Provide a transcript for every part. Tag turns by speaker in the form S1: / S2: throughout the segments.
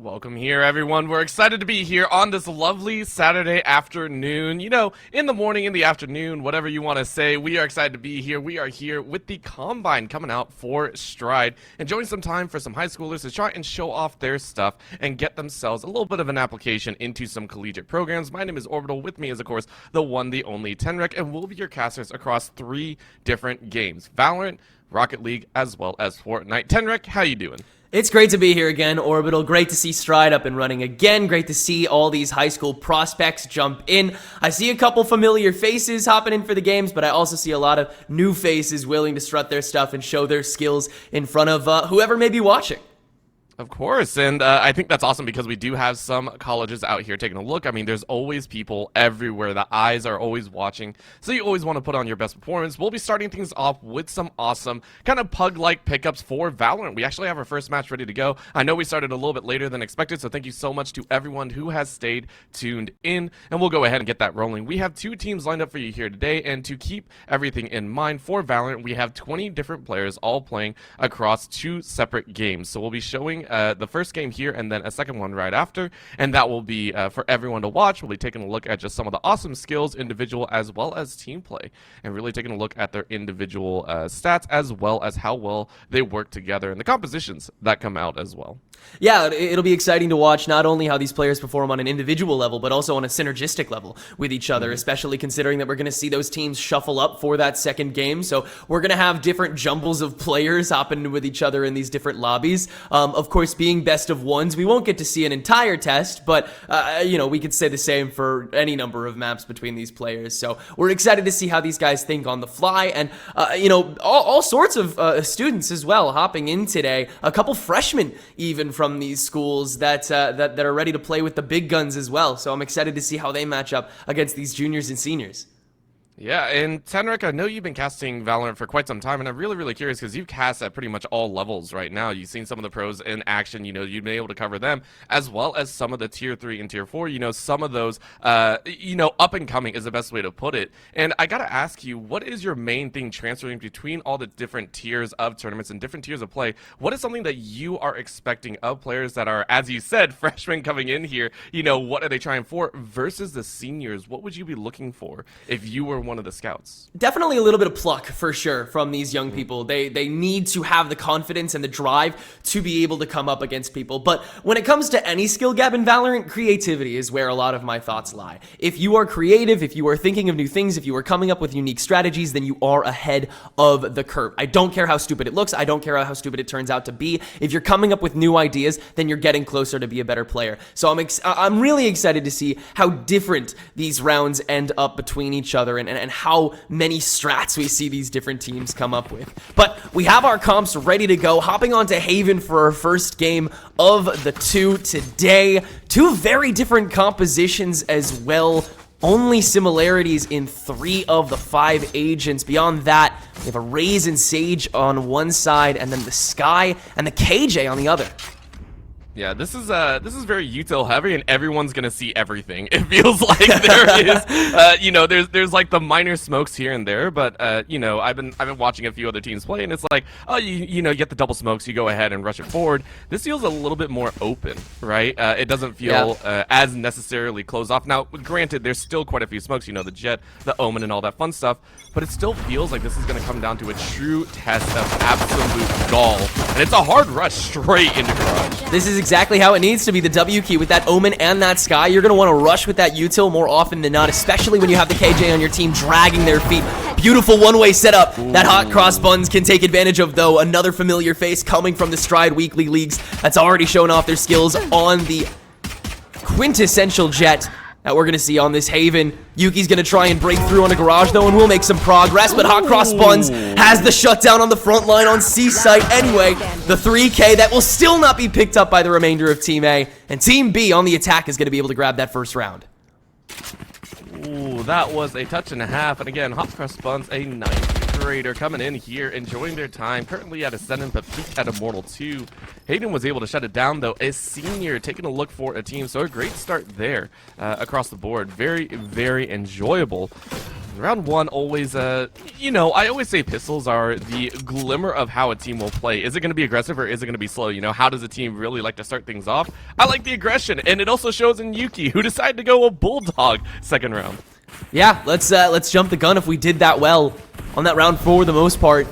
S1: Welcome here, everyone. We're excited to be here on this lovely Saturday afternoon. You know, in the morning, in the afternoon, whatever you want to say, we are excited to be here. We are here with the Combine coming out for Stride, enjoying some time for some high schoolers to try and show off their stuff and get themselves a little bit of an application into some collegiate programs. My name is Orbital. With me is, of course, the one, the only Tenrek, and we'll be your casters across 3 different games: Valorant, Rocket League, as well as Fortnite. Tenrek, how you doing?
S2: It's great to be here again, Orbital. Great to see Stride up and running again. Great to see all these high school prospects jump in. I see a couple familiar faces hopping in for the games, but I also see a lot of new faces willing to strut their stuff and show their skills in front of whoever may be watching.
S1: Of course, and I think that's awesome because we do have some colleges out here taking a look. I mean, there's always people everywhere. The eyes are always watching, so you always want to put on your best performance. We'll be starting things off with some awesome kind of pug-like pickups for Valorant. We actually have our first match ready to go. I know we started a little bit later than expected, so thank you so much to everyone who has stayed tuned in, and we'll go ahead and get that rolling. We have 2 teams lined up for you here today, and to keep everything in mind for Valorant, we have 20 different players all playing across 2 separate games. So we'll be showing the first game here and then a second one right after, and that will be for everyone to watch. We'll be taking a look at just some of the awesome skills, individual as well as team play, and really taking a look at their individual stats as well as how well they work together and the compositions that come out as well.
S2: Yeah, it'll be exciting to watch not only how these players perform on an individual level, but also on a synergistic level with each other, especially considering that we're going to see those teams shuffle up for that second game. So we're going to have different jumbles of players hopping with each other in these different lobbies. Of course, being best of ones, we won't get to see an entire test, but, you know, we could say the same for any number of maps between these players. So we're excited to see how these guys think on the fly, and, you know, all sorts of students as well hopping in today. A couple freshmen even from these schools that are ready to play with the big guns as well. So I'm excited to see how they match up against these juniors and seniors.
S1: Yeah, and Tenrek, I know you've been casting Valorant for quite some time, and I'm really curious because you cast at pretty much all levels right now. You've seen some of the pros in action, you know, you've been able to cover them, as well as some of the Tier 3 and Tier 4, you know, some of those, you know, up and coming is the best way to put it. And I gotta ask you, what is your main thing transferring between all the different tiers of tournaments and different tiers of play? What is something that you are expecting of players that are, as you said, freshmen coming in here? You know, what are they trying for versus the seniors? What would you be looking for if you were one of the scouts?
S2: Definitely a little bit of pluck for sure from these young people. They need to have the confidence and the drive to be able to come up against people. But when it comes to any skill gap in Valorant, creativity is where a lot of my thoughts lie. If you are creative, if you are thinking of new things, if you are coming up with unique strategies, then you are ahead of the curve. I don't care how stupid it looks. I don't care how stupid it turns out to be. If you're coming up with new ideas, then you're getting closer to be a better player. So I'm really excited to see how different these rounds end up between each other and how many strats we see these different teams come up with. But we have our comps ready to go, hopping onto Haven for our first game of the 2 today. 2 very different compositions as well. Only similarities in 3 of the 5 agents. Beyond that, we have a Raze and Sage on one side, and then the Sky and the KJ on the other.
S1: Yeah, this is very util heavy, and everyone's gonna see everything. It feels like there is, you know, there's like the minor smokes here and there, but you know, I've been watching a few other teams play, and it's like, oh, you know, you get the double smokes, you go ahead and rush it forward. This feels a little bit more open, right? It doesn't feel as necessarily closed off. Now, granted, there's still quite a few smokes, you know, the Jet, the Omen, and all that fun stuff, but it still feels like this is gonna come down to a true test of absolute gall, and it's a hard rush straight into garage.
S2: This is exactly how it needs to be, the W key with that Omen and that Sky. You're going to want to rush with that util more often than not, especially when you have the KJ on your team dragging their feet. Beautiful one-way setup that Hot Cross Buns can take advantage of, though. Another familiar face coming from the Stride Weekly Leagues that's already shown off their skills on the quintessential Jet that we're going to see on this Haven. Yuki's going to try and break through on a garage, though, and will make some progress, but Hot Cross Buns has the shutdown on the front line on C site anyway. The 3K that will still not be picked up by the remainder of Team A, and Team B on the attack is going to be able to grab that first round.
S1: Ooh, that was a touch and a half, and again, Hot Cross Buns, a ninth grader coming in here, enjoying their time, currently at Ascendant, but peaked at Immortal 2. Hayden was able to shut it down, though, a senior, taking a look for a team, so a great start there across the board. Very enjoyable. Round one always, you know, I always say pistols are the glimmer of how a team will play. Is it going to be aggressive or is it going to be slow? You know, how does a team really like to start things off? I like the aggression, and it also shows in Yuki, who decided to go a bulldog second round.
S2: Yeah, let's jump the gun if we did that well on that round 4 for the most part.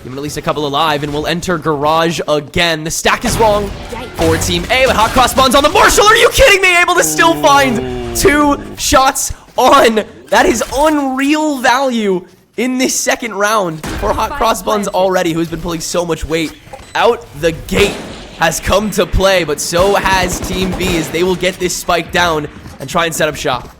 S2: Give him at least a couple alive, and we'll enter Garage again. The stack is wrong for Team A, but hot cross buns on the Marshall. Are you kidding me? Able to still find 2 shots on. That is unreal value in this second round for hot cross buns already, who's been pulling so much weight out the gate. Has come to play, but so has Team B, as they will get this spike down and try and set up shop.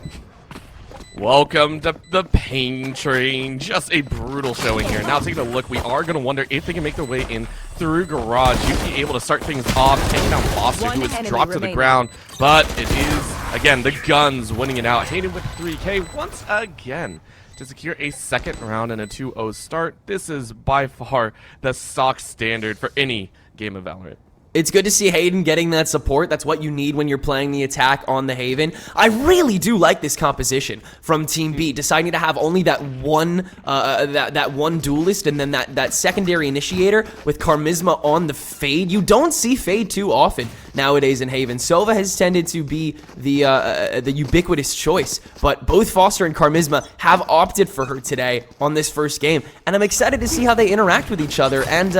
S1: Welcome to the pain train. Just a brutal showing here. Now taking a look, we are going to wonder if they can make their way in through Garage. Yuki able to start things off, taking down Foster, who is dropped to the ground. But it is, again, the guns winning it out. Hayden with 3K once again to secure a second round and a 2-0 start. This is by far the stock standard for any game of Valorant.
S2: It's good to see Hayden getting that support. That's what you need when you're playing the attack on the Haven. I really do like this composition from Team B, deciding to have only that one that one duelist and then that secondary initiator with Charisma on the Fade. You don't see Fade too often nowadays in Haven. Sova has tended to be the ubiquitous choice, but both Foster and Charisma have opted for her today on this first game, and I'm excited to see how they interact with each other and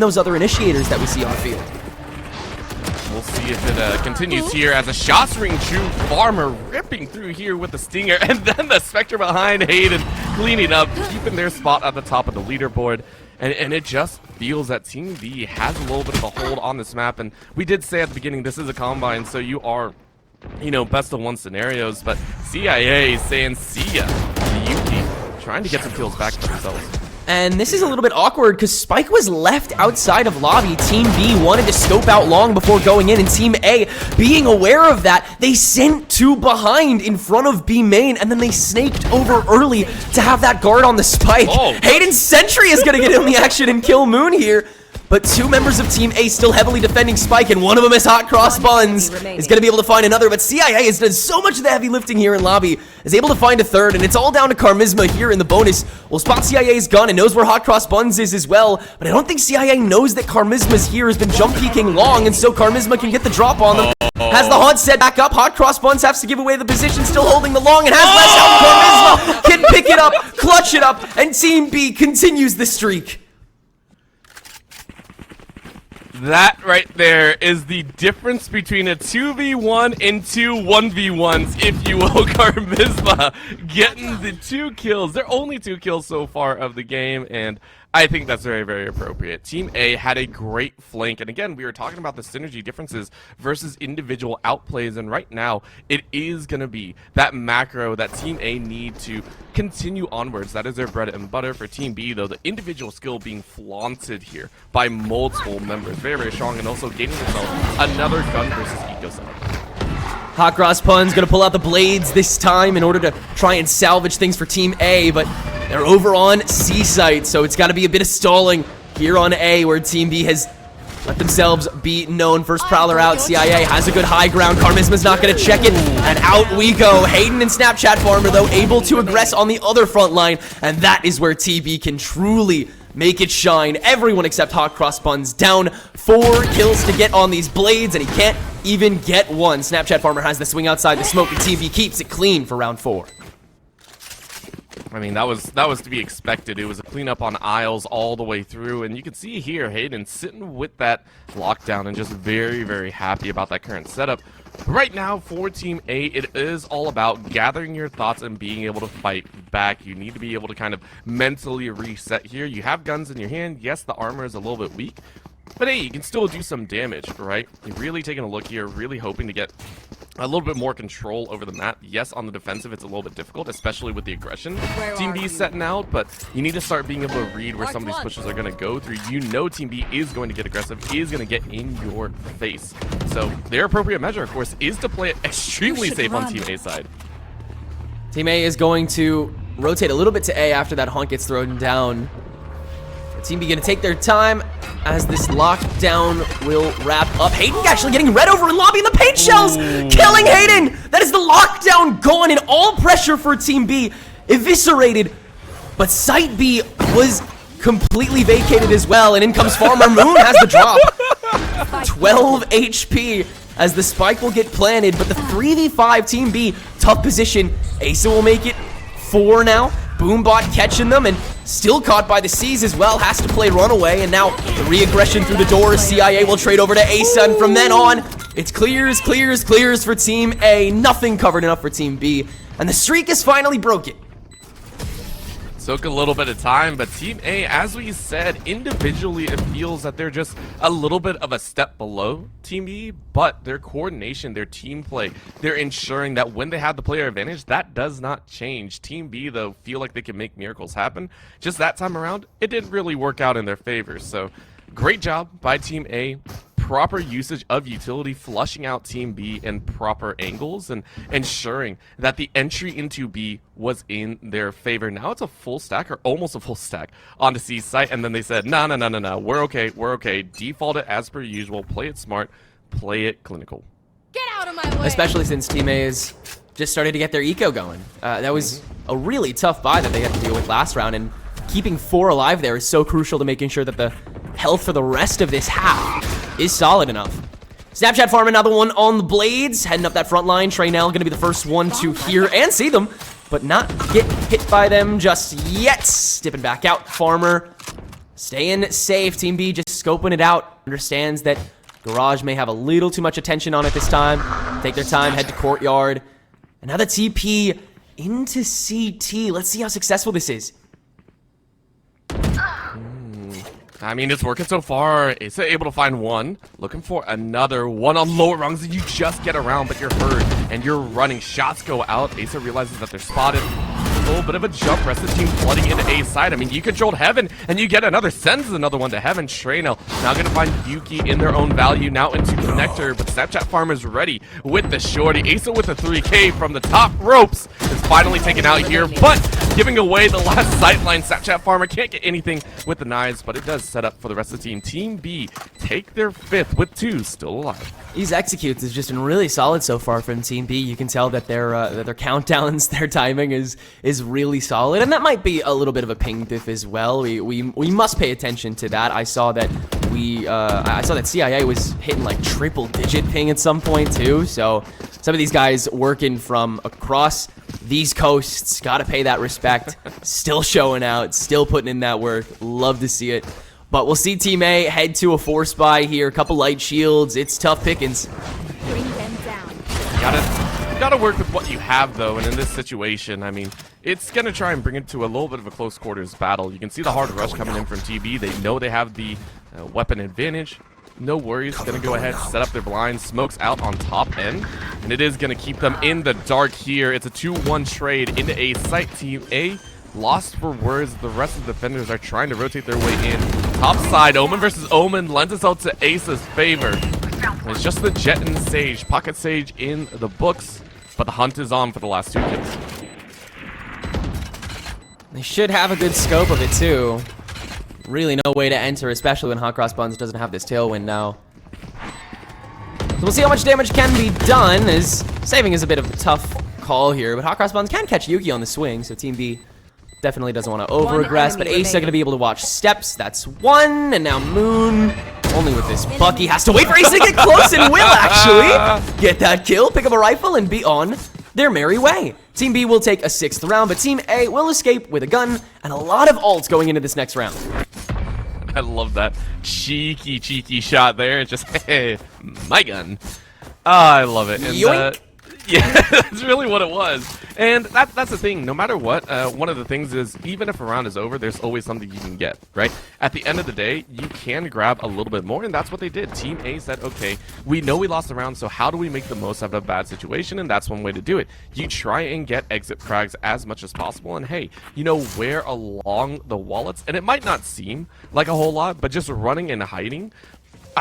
S2: those other initiators that we see on the field.
S1: We'll see if it continues here as a shots ring true. Farmer ripping through here with the Stinger, and then the Spectre behind Hayden cleaning up, keeping their spot at the top of the leaderboard. And it just feels that Team B has a little bit of a hold on this map. And we did say at the beginning, this is a Combine, so you are, you know, best of 1 scenarios. But CIA saying see ya to Yuki, trying to get some kills back for themselves.
S2: And this is a little bit awkward because Spike was left outside of lobby. Team B wanted to scope out long before going in, and Team A, being aware of that, they sent 2 behind in front of B main, and then they snaked over early to have that guard on the Spike.
S1: Oh.
S2: Hayden's Sentry is going to get in the action and kill Moon here. But 2 members of Team A still heavily defending Spike, and one of them is Hot Cross Buns. Is going to be able to find another, but CIA has done so much of the heavy lifting here in lobby, is able to find a third, and it's all down to Charisma here in the bonus. Will spot CIA's gun and knows where Hot Cross Buns is as well, but I don't think CIA knows that Charisma's here, has been jump peeking long, and so Charisma can get the drop on them. Has the haunt set back up. Hot Cross Buns has to give away the position, still holding the long, and has less help. Charisma can pick it up, clutch it up, and Team B continues the streak.
S1: That right there is the difference between a 2v1 and 2 1v1s, if you will. Charisma getting the 2 kills. They're only 2 kills so far of the game, and I think that's very, very appropriate. Team A had a great flank, and again, we were talking about the synergy differences versus individual outplays, and right now, it is going to be that macro that Team A need to continue onwards. That is their bread and butter. For Team B, though, the individual skill being flaunted here by multiple members. Very, very strong, and also gaining themselves another gun versus eco setup.
S2: Hot Cross Pun's gonna pull out the blades this time in order to try and salvage things for Team A, but they're over on C site, so it's gotta be a bit of stalling here on A, where Team B has let themselves be known. First Prowler out, CIA has a good high ground. Charisma's not gonna check it, and out we go. Hayden and Snapchat Farmer, though, able to aggress on the other front line, and that is where TB can truly make it shine. Everyone except Hot Cross Buns down 4 kills to get on these blades, and he can't even get one. Snapchat Farmer has the swing outside the smoke, and TB keeps it clean for round 4.
S1: I mean, that was to be expected. It was a cleanup on aisles all the way through, and you can see here Hayden sitting with that lockdown and just very, very happy about that current setup. Right now, for Team A, it is all about gathering your thoughts and being able to fight back. You need to be able to kind of mentally reset here. You have guns in your hand. Yes, the armor is a little bit weak, but hey, you can still do some damage, right? You're really taking a look here, really hoping to get a little bit more control over the map. Yes, on the defensive, it's a little bit difficult, especially with the aggression Team B is setting out, but you need to start being able to read where some of these pushes are going to go through. You know Team B is going to get aggressive, is going to get in your face. So their appropriate measure, of course, is to play it extremely safe on Team A's side.
S2: Team A is going to rotate a little bit to A after that hunt gets thrown down. Team B gonna take their time as this lockdown will wrap up. Hayden actually getting red over in lobby, and the paint shells killing Hayden. That is the lockdown gone, and all pressure for Team B eviscerated, but Site B was completely vacated as well, and in comes Farmer. Moon has the drop. 12 HP as the spike will get planted, but the 3v5 Team B, tough position. Asa will make it 4 now. Boombot catching them and still caught by the C's as well. Has to play runaway, and now the re-aggression through the doors. CIA will trade over to Asa, and from then on, it's clears for Team A. Nothing covered enough for Team B, and the streak is finally broken.
S1: Took a little bit of time, but Team A, as we said, individually it feels that they're just a little bit of a step below Team B, but their coordination, their team play, they're ensuring that when they have the player advantage, that does not change. Team B, though, feel like they can make miracles happen. Just that time around, it didn't really work out in their favor, so great job by Team A. Proper usage of utility, flushing out Team B in proper angles and ensuring that the entry into B was in their favor. Now it's a full stack, or almost a full stack, onto C site, and then they said, no, we're okay. Default it as per usual, play it smart, play it clinical.
S3: Get out of my way!
S2: Especially since Team A is just started to get their eco going. That was a really tough buy that they had to deal with last round, and keeping 4 alive there is so crucial to making sure that the health for the rest of this half is solid enough. Snapchat farm, another one on the blades, heading up that front line. Traynell gonna be the first one to hear and see them, but not get hit by them just yet. Dipping back out, Farmer staying safe. Team B just scoping it out, understands that Garage may have a little too much attention on it this time. Take their time, head to Courtyard. Another TP into CT. Let's see how successful this is.
S1: I mean, it's working so far. It's able to find one. Looking for another one on lower rungs, and you just get around, but you're hurt, and you're running. Shots go out. Asa realizes that they're spotted. A little bit of a jump. Rest of the team flooding into A side. I mean, you controlled Heaven, and you get another. Sends another one to Heaven. Traynell now going to find Yuki in their own value, now into Connector, but Snapchat Farmer's ready with the shorty. Asa with the 3K from the top ropes is finally taken out here, but giving away the last sightline. Snapchat Farmer can't get anything with the knives, but it does set up for the rest of the team. Team B take their 5th with 2 still alive.
S2: These executes has just been really solid so far from Team B. You can tell that their countdowns, their timing is really solid, and that might be a little bit of a ping diff as well. We must pay attention to that. I saw that CIA was hitting like triple-digit ping at some point too. So some of these guys working from across these coasts, gotta pay that respect. Still showing out, still putting in that work. Love to see it. But we'll see Team A head to a 4 spy here. A couple light shields. It's tough pickings.
S3: Bring them down.
S1: Gotta work with what you have, though, and in this situation, I mean, it's gonna try and bring it to a little bit of a close quarters battle. You can see the hard rush coming in from TB. They know they have the weapon advantage. No worries, gonna go ahead, set up their blinds, smokes out on top end, and it is gonna keep them in the dark here. It's a 2-1 trade into A site. Team A lost for words. The rest of the defenders are trying to rotate their way in. Top side, Omen versus Omen lends itself to Ace's favor. It's just the Jet and Sage, Pocket Sage in the books, but the hunt is on for the last 2 kills.
S2: They should have a good scope of it too. Really no way to enter, especially when Hot Cross Buns doesn't have this tailwind now. So we'll see how much damage can be done, as saving is a bit of a tough call here, but Hot Cross Buns can catch Yuki on the swing, so Team B definitely doesn't want to over-aggress, but Ace are going to be able to watch steps. That's 1, and now Moon, only with this Bucky, has to wait for Ace to get close and will actually get that kill, pick up a rifle, and be on their merry way. Team B will take a 6th round, but Team A will escape with a gun and a lot of ults going into this next round.
S1: I love that cheeky shot there. It's just, hey, my gun. I love it. And, yeah, that's really what it was. And that's the thing. No matter what, one of the things is, even if a round is over, there's always something you can get, right? At the end of the day, you can grab a little bit more, and that's what they did. Team A said, okay, we know we lost the round, so how do we make the most out of a bad situation? And that's one way to do it. You try and get exit frags as much as possible, and hey, you know, where along the wallets, and it might not seem like a whole lot, but just running and hiding,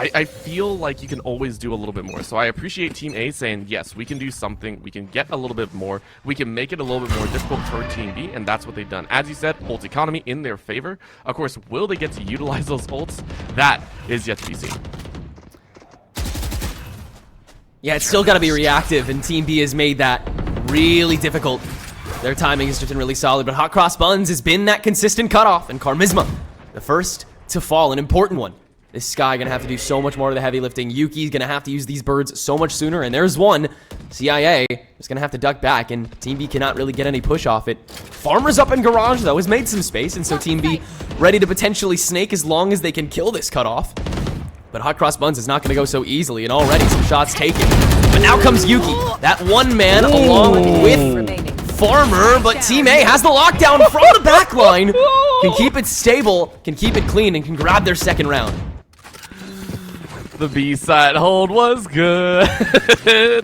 S1: I feel like you can always do a little bit more. So I appreciate Team A saying, yes, we can do something. We can get a little bit more. We can make it a little bit more difficult for Team B, and that's what they've done. As you said, ult economy in their favor. Of course, will they get to utilize those ults? That is yet to be seen.
S2: Yeah, it's still got to be reactive, and Team B has made that really difficult. Their timing has just been really solid, but Hot Cross Buns has been that consistent cutoff, and KhazixMayJump, the first to fall, an important one. This guy gonna have to do so much more of the heavy lifting. Yuki's gonna have to use these birds so much sooner, and there's one. CIA is gonna have to duck back, and Team B cannot really get any push off it. Farmer's up in garage, though, has made some space, and so Team B ready to potentially snake as long as they can kill this cutoff. But Hot Cross Buns is not gonna go so easily, and already some shots taken. But now comes Yuki, that one man along with Farmer, but Team A has the lockdown from the back line. Can keep it stable, can keep it clean, and can grab their second round.
S1: The B side hold was good,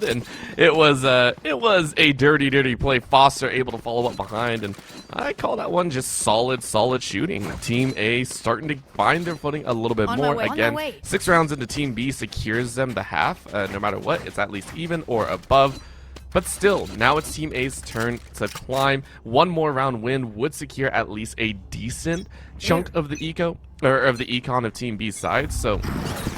S1: and it was a dirty play. Foster able to follow up behind, and I call that one just solid shooting. Team A starting to find their footing a little bit more. Again, 6 rounds into Team B secures them the half. No matter what, it's at least even or above. But still, now it's Team A's turn to climb. One more round win would secure at least a decent chunk of the econ of Team B's side. So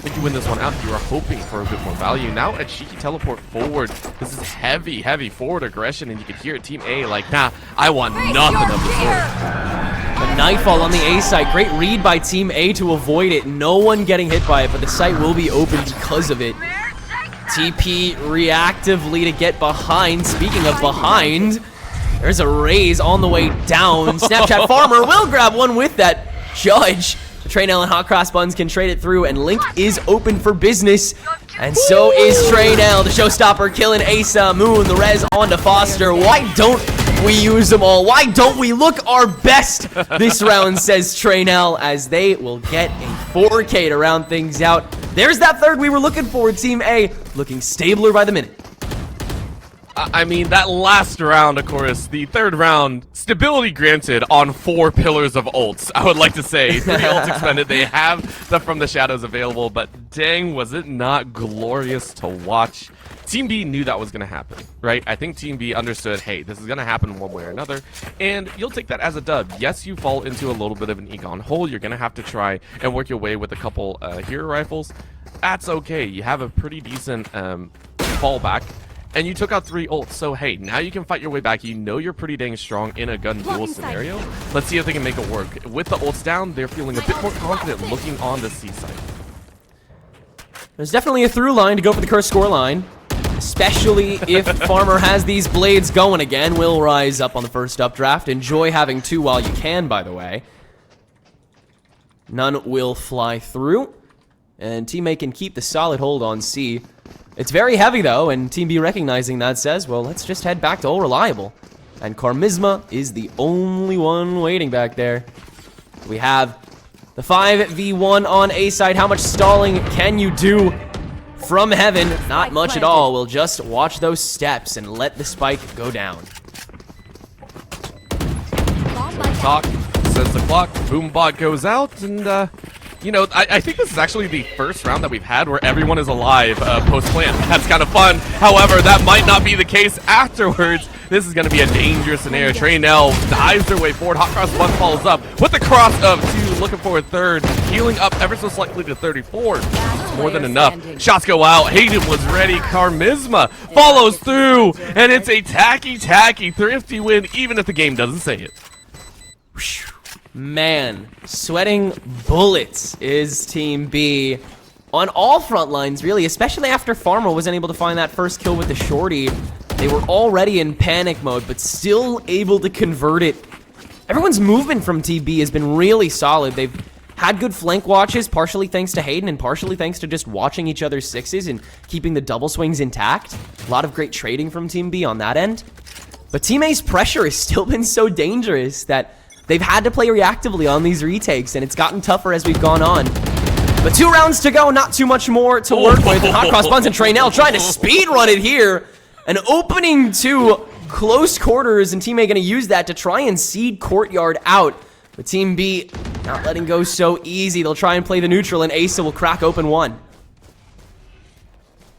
S1: if you win this one out, you are hoping for a bit more value. Now a cheeky teleport forward. This is heavy forward aggression, and you can hear it. Team A like, nah, I want nothing of the sort.
S2: A nightfall on the A site. Great read by Team A to avoid it. No one getting hit by it, but the site will be open because of it. TP reactively to get behind. Speaking of behind, there's a raise on the way down. Snapchat Farmer will grab one with that. Judge. Traynell and Hot Cross Buns can trade it through, and Link is open for business. And so is Traynell, the showstopper, killing Asa, Moon, the res onto Foster. Why don't we use them all? Why don't we look our best this round, says Traynell, as they will get a 4K to round things out. There's that third we were looking for. Team A looking stabler by the minute.
S1: I mean, that last round, of course, the third round, stability granted on 4 pillars of ults, I would like to say. 3 ults expended. They have the From the Shadows available, but dang, was it not glorious to watch. Team B knew that was going to happen, right? I think Team B understood, hey, this is going to happen one way or another, and you'll take that as a dub. Yes, you fall into a little bit of an econ hole. You're going to have to try and work your way with a couple hero rifles. That's okay. You have a pretty decent fallback. And you took out 3 ults, so hey, now you can fight your way back. You know you're pretty dang strong in a gun duel scenario. Let's see if they can make it work. With the ults down, they're feeling a bit more confident looking on the C side.
S2: There's definitely a through line to go for the curse score line, especially if Farmer has these blades going again. Will rise up on the first updraft. Enjoy having 2 while you can, by the way. None will fly through, and Team A can keep the solid hold on C. It's very heavy, though, and Team B recognizing that says, well, let's just head back to All Reliable. And KhazixMayJump is the only one waiting back there. We have the 5v1 on A side. How much stalling can you do from heaven? Not much at all. We'll just watch those steps and let the spike go down.
S1: Talk, says the clock, Boombot goes out, and you know, I think this is actually the first round that we've had where everyone is alive post-plant. That's kind of fun. However, that might not be the case afterwards. This is going to be a dangerous scenario. Traynell dives their way forward. Hot Cross Buns follows up with the cross of 2, looking for a third. Healing up ever so slightly to 34. More than enough. Shots go out. Hayden was ready. KhazixMayJump follows through. And it's a tacky, thrifty win, even if the game doesn't say it.
S2: Man, sweating bullets is Team B on all front lines, really, especially after Farmer wasn't able to find that first kill with the shorty. They were already in panic mode, but still able to convert it. Everyone's movement from Team B has been really solid. They've had good flank watches, partially thanks to Hayden and partially thanks to just watching each other's sixes and keeping the double swings intact. A lot of great trading from Team B on that end. But Team A's pressure has still been so dangerous that they've had to play reactively on these retakes, and it's gotten tougher as we've gone on. But 2 rounds to go, not too much more to work with. And Hot Cross Buns and Traynell trying to speed run it here. An opening to close quarters, and Team A going to use that to try and seed Courtyard out. But Team B not letting go so easy. They'll try and play the neutral, and Asa will crack open 1.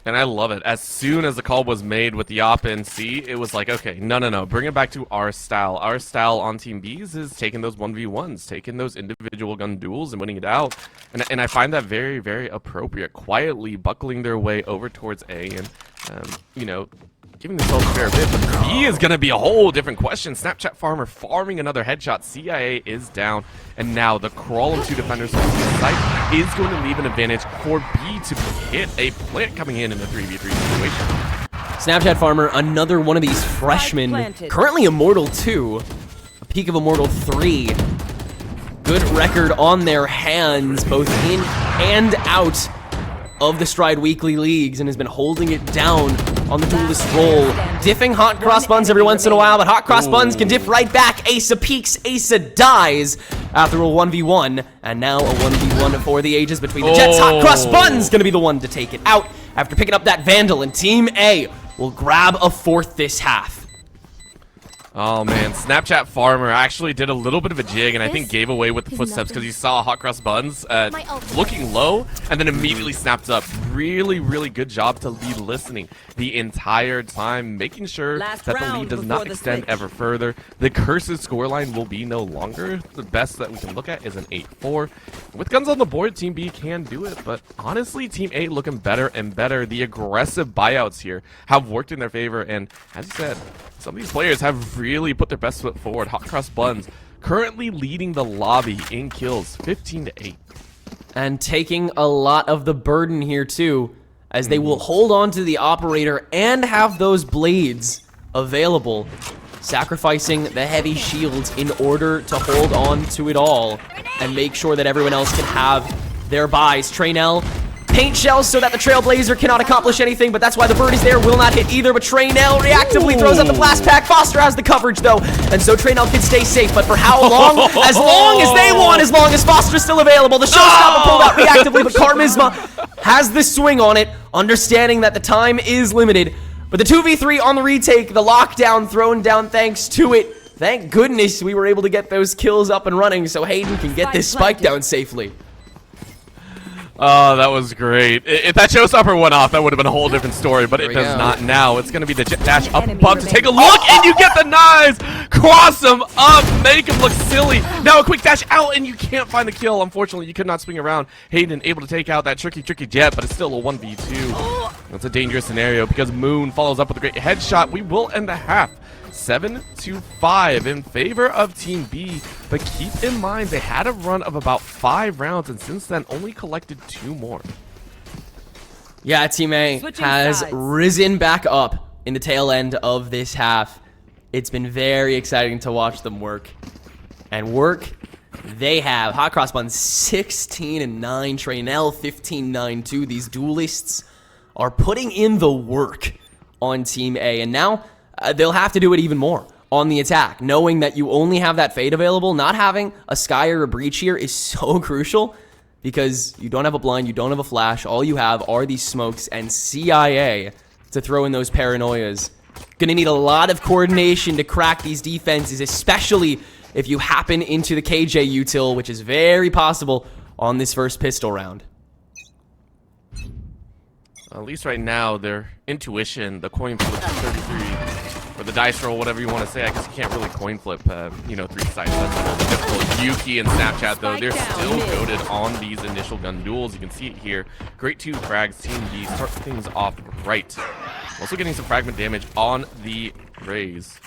S1: And I love it. As soon as the call was made with the op in C, it was like, okay, no. Bring it back to our style. Our style on Team B's is taking those 1v1s, taking those individual gun duels and winning it out. And I find that very, very appropriate. Quietly buckling their way over towards A. And you know, giving themselves a fair bit, but B is going to be a whole different question. Snapchat Farmer farming another headshot. CIA is down, and now the crawl of 2 defenders from the site is going to leave an advantage for B to hit a plant coming in a 3v3 situation.
S2: Snapchat Farmer, another one of these freshmen, currently Immortal 2, a peak of Immortal 3. Good record on their hands, both in and out of the Stride Weekly Leagues, and has been holding it down on the duelist roll. Diffing hot cross buns every once in a while, but hot cross buns can diff right back. Asa peaks, Asa dies after a 1v1, and now a 1v1 for the ages between the Jets. Hot cross buns gonna be the one to take it out after picking up that Vandal, and Team A will grab a 4th this half.
S1: Oh man, Snapchat Farmer actually did a little bit of a jig and I think gave away with the footsteps because you saw Hot Cross Buns looking low and then immediately snapped up. Really, really good job to lead listening the entire time, making sure that the lead does not extend ever further. The Curse's scoreline will be no longer. The best that we can look at is an 8-4. With guns on the board, Team B can do it, but honestly, Team A looking better and better. The aggressive buyouts here have worked in their favor, and as you said, some of these players have really put their best foot forward. Hot Cross Buns currently leading the lobby in kills, 15-8.
S2: And taking a lot of the burden here too, as they will hold on to the operator and have those blades available, sacrificing the heavy shields in order to hold on to it all and make sure that everyone else can have their buys. Traynell, paint shells so that the Trailblazer cannot accomplish anything, but that's why the bird is there, will not hit either, but Traynell reactively throws out the blast pack. Foster has the coverage though, and so Traynell can stay safe, but for how long? As long as they want, as long as Foster's still available. The showstopper pulled out reactively, but KhazixMayJump has the swing on it, understanding that the time is limited. But the 2v3 on the retake, the lockdown thrown down thanks to it. Thank goodness we were able to get those kills up and running so Hayden can get this spike down safely.
S1: Oh, that was great. If that showstopper went off, that would have been a whole different story, but it does not now. It's going to be the jet dash up above to take a look, and you get the knives! Cross him up, make him look silly. Now a quick dash out, and you can't find the kill. Unfortunately, you could not swing around. Hayden able to take out that tricky jet, but it's still a 1v2. That's a dangerous scenario because Moon follows up with a great headshot. We will end the half 7-5 in favor of Team B, but keep in mind they had a run of about 5 rounds and since then only collected 2 more.
S2: Yeah, Team A has risen back up in the tail end of this half. It's been very exciting to watch them work. And work they have. Hot Cross Buns 16-9, Traynell 15-9 too. These duelists are putting in the work on Team A, and now they'll have to do it even more on the attack, knowing that you only have that fade available. Not having a Sky or a Breach here is so crucial because you don't have a blind, you don't have a flash. All you have are these smokes and CIA to throw in those paranoias. Gonna need a lot of coordination to crack these defenses, especially if you happen into the KJ util, which is very possible on this first pistol round.
S1: At least right now, their intuition, the coin flip to 33, or the dice roll, whatever you want to say. I guess you can't really coin flip, 3 sides. That's a little bit difficult. Yuki and Snapchat, though, they're still goated on these initial gun duels. You can see it here. Great 2 frags. Team B start things off right. Also getting some fragment damage on the Rays.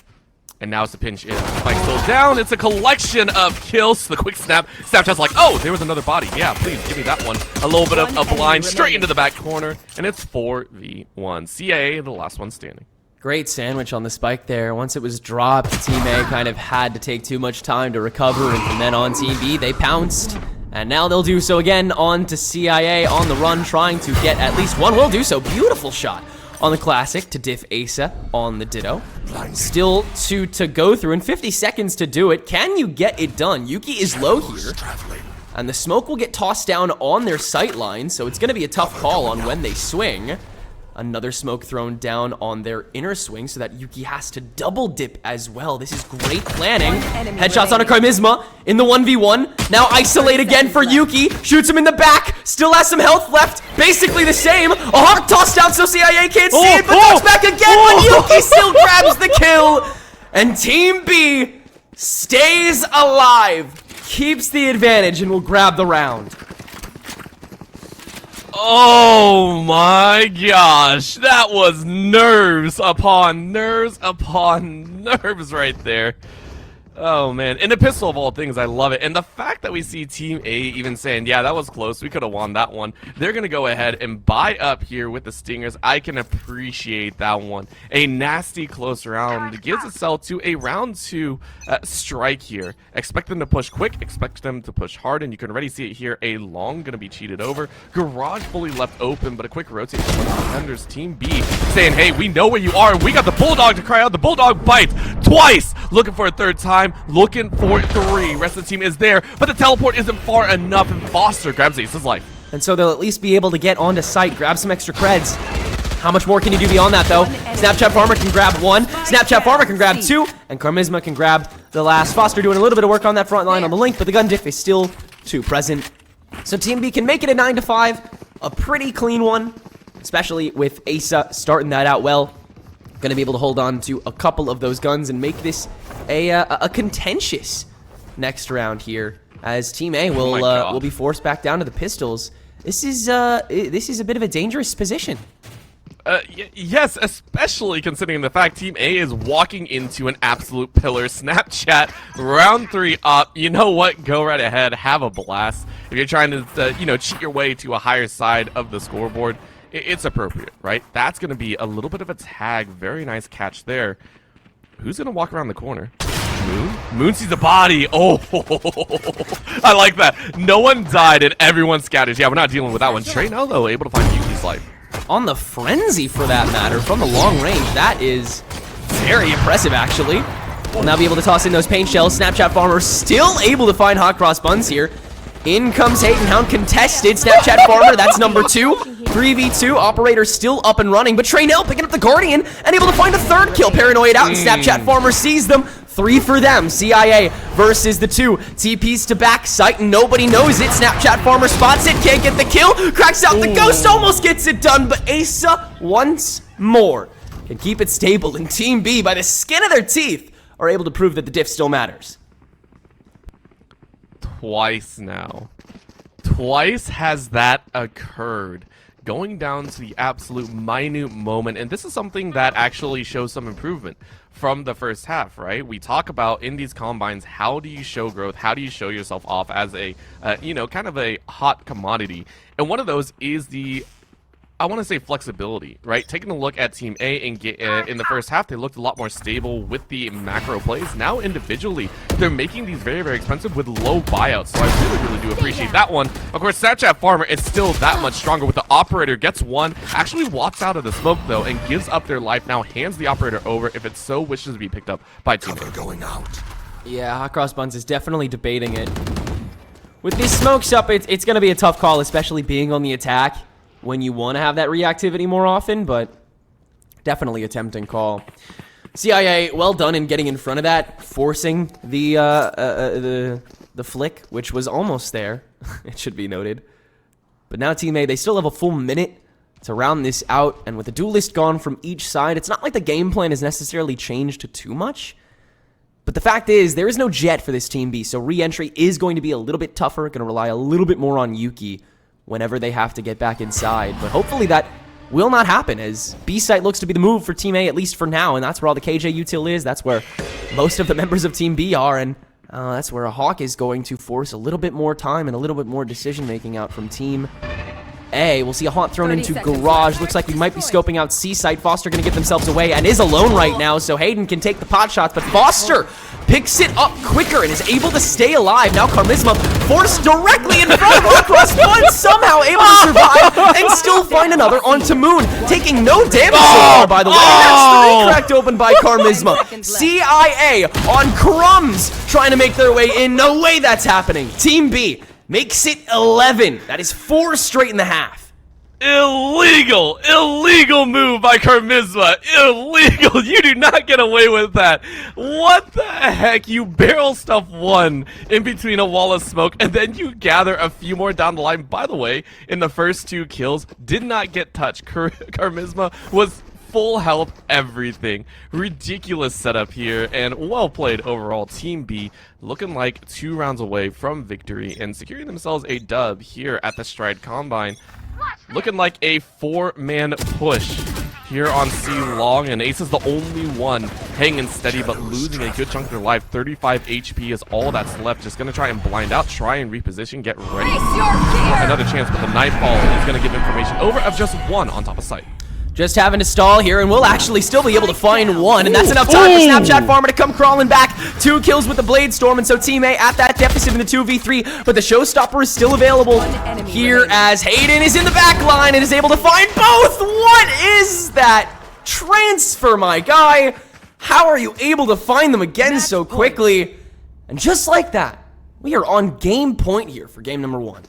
S1: And now it's a pinch in. Spike still down. It's a collection of kills. The quick snap. Snapchat's like, oh, there was another body. Yeah, please give me that one. A little bit of a blind straight into the back corner. And it's 4v1. CIA, the last one standing.
S2: Great sandwich on the spike there. Once it was dropped, Team A kind of had to take too much time to recover. And from then on, Team B, they pounced. And now they'll do so again on to CIA on the run, trying to get at least one. Will do so. Beautiful shot on the classic to diff Asa on the Ditto. Still 2 to go through and 50 seconds to do it. Can you get it done? Yuki is low here. And the smoke will get tossed down on their sight line, so it's going to be a tough call on when they swing. Another smoke thrown down on their inner swing so that Yuki has to double dip as well. This is great planning. Headshots on a KhazixMay in the 1v1. Now isolate again for Yuki. Shoots him in the back. Still has some health left. Basically the same. A hard toss down so CIA can't see it, but knocks back again. But Yuki still grabs the kill. And Team B stays alive. Keeps the advantage and will grab the round.
S1: Oh my gosh, that was nerves upon nerves upon nerves right there. Oh man, and the pistol of all things, I love it. And the fact that we see Team A even saying, yeah, that was close, we could have won that one. They're going to go ahead and buy up here with the Stingers. I can appreciate that one. A nasty close round gives itself to a round 2 strike here. Expect them to push quick, expect them to push hard, and you can already see it here. A long going to be cheated over. Garage fully left open, but a quick rotate from the defenders. Team B saying, hey, we know where you are. We got the Bulldog to cry out. The Bulldog bites twice. Looking for a third time. Looking for 3. Rest of the team is there, but the teleport isn't far enough, and Foster grabs Ace's life.
S2: And so they'll at least be able to get onto site, grab some extra creds. How much more can you do beyond that, though? Snapchat Farmer can grab 1, Snapchat Farmer can grab 2, and Charisma can grab the last. Foster doing a little bit of work on that front line on the link, but the gun diff is still too present. So Team B can make it a 9-5, a pretty clean one, especially with Asa starting that out well. Going to be able to hold on to a couple of those guns and make this a contentious next round here, as Team A will be forced back down to the pistols. This is a bit of a dangerous position.
S1: Yes, especially considering the fact Team A is walking into an absolute pillar. Snapchat, round 3 up. You know what? Go right ahead. Have a blast. If you're trying to, cheat your way to a higher side of the scoreboard, it's appropriate, right? That's going to be a little bit of a tag. Very nice catch there. Who's going to walk around the corner? Moon? Moon sees the body. Oh, I like that. No one died and everyone scatters. Yeah, we're not dealing with that one. Trey now, though, able to find Yuki's life.
S2: On the frenzy, for that matter, from the long range. That is very impressive, actually. We'll now be able to toss in those paint shells. Snapchat Farmer still able to find hot cross buns here. In comes Hayden Hound, contested. Snapchat Farmer, that's number 2. 3v2, Operator still up and running, but Traynell picking up the Guardian and able to find a 3rd kill. Paranoid out, and Snapchat Farmer sees them. 3 for them. CIA versus the 2. TPs to back site, and nobody knows it. Snapchat Farmer spots it, can't get the kill. Cracks out the ghost, almost gets it done, but Asa once more can keep it stable, and Team B, by the skin of their teeth, are able to prove that the diff still matters.
S1: Twice now. Twice has that occurred. Going down to the absolute minute moment, and this is something that actually shows some improvement from the first half, right? We talk about in these combines, how do you show growth? How do you show yourself off as a, kind of a hot commodity? And one of those is the, I want to say, flexibility, right? Taking a look at Team A and in the first half, they looked a lot more stable with the macro plays. Now, individually, they're making these very, very expensive with low buyouts. So I really, really do appreciate that one. Of course, Snapchat Farmer is still that much stronger with the Operator. Gets 1, actually walks out of the smoke, though, and gives up their life. Now hands the Operator over if it so wishes to be picked up by Team A.
S4: Going out.
S2: Yeah, Hot Cross Buns is definitely debating it. With these smokes up, it's going to be a tough call, especially being on the attack when you want to have that reactivity more often, but definitely a tempting call. CIA, well done in getting in front of that, forcing the flick, which was almost there, it should be noted. But now Team A, they still have a full minute to round this out, and with the duelist gone from each side, it's not like the game plan has necessarily changed too much. But the fact is, there is no jet for this Team B, so re-entry is going to be a little bit tougher, going to rely a little bit more on Yuki whenever they have to get back inside. But hopefully that will not happen, as B site looks to be the move for Team A, at least for now, and that's where all the KJ util is. That's where most of the members of Team B are, and that's where a Hawk is going to force a little bit more time and a little bit more decision-making out from Team A. We'll see a haunt thrown into Garage. Looks like we might be scoping out C site. Foster going to get themselves away and is alone right now, so Hayden can take the pot shots, but Foster picks it up quicker and is able to stay alive. Now Charisma forced directly in front of Cross, but somehow able to survive and still find another onto Moon, taking no damage so far, by the way. That's 3 cracked open by Charisma. CIA on Crumbs trying to make their way in. No way that's happening. Team B makes it 11. That is 4 straight in the half.
S1: Illegal move by Charisma. Illegal. You do not get away with that. What the heck? You barrel stuff 1 in between a wall of smoke, and then you gather a few more down the line. By the way, in the first 2 kills, did not get touched. Charisma was full health, everything. Ridiculous setup here, and well played overall. Team B looking like 2 rounds away from victory and securing themselves a dub here at the Stride Combine. Looking like a 4-man push here on C long, and Ace is the only one hanging steady but losing a good chunk of their life. 35 HP is all that's left. Just gonna try and blind out, try and reposition, get ready for another chance, but the Nightfall is gonna give information over of just one on top of site.
S2: Just having to stall here, and we'll actually still be able to find one, and that's enough time for Snapchat Farmer to come crawling back. 2 kills with the Blade Storm, and so Team A at that deficit in the 2v3, but the Showstopper is still available here as Hayden is in the back line and is able to find both. What is that transfer, my guy? How are you able to find them again so quickly? And just like that, we are on game point here for game number 1.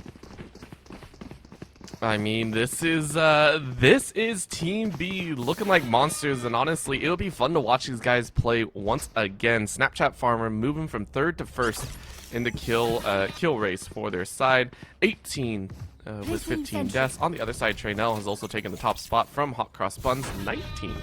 S1: I mean, this is Team B looking like monsters, and honestly, it'll be fun to watch these guys play once again. Snapchat Farmer moving from 3rd to 1st in the kill race for their side. 18 with 15 deaths. On the other side, Traynell has also taken the top spot from Hot Cross Buns, 19.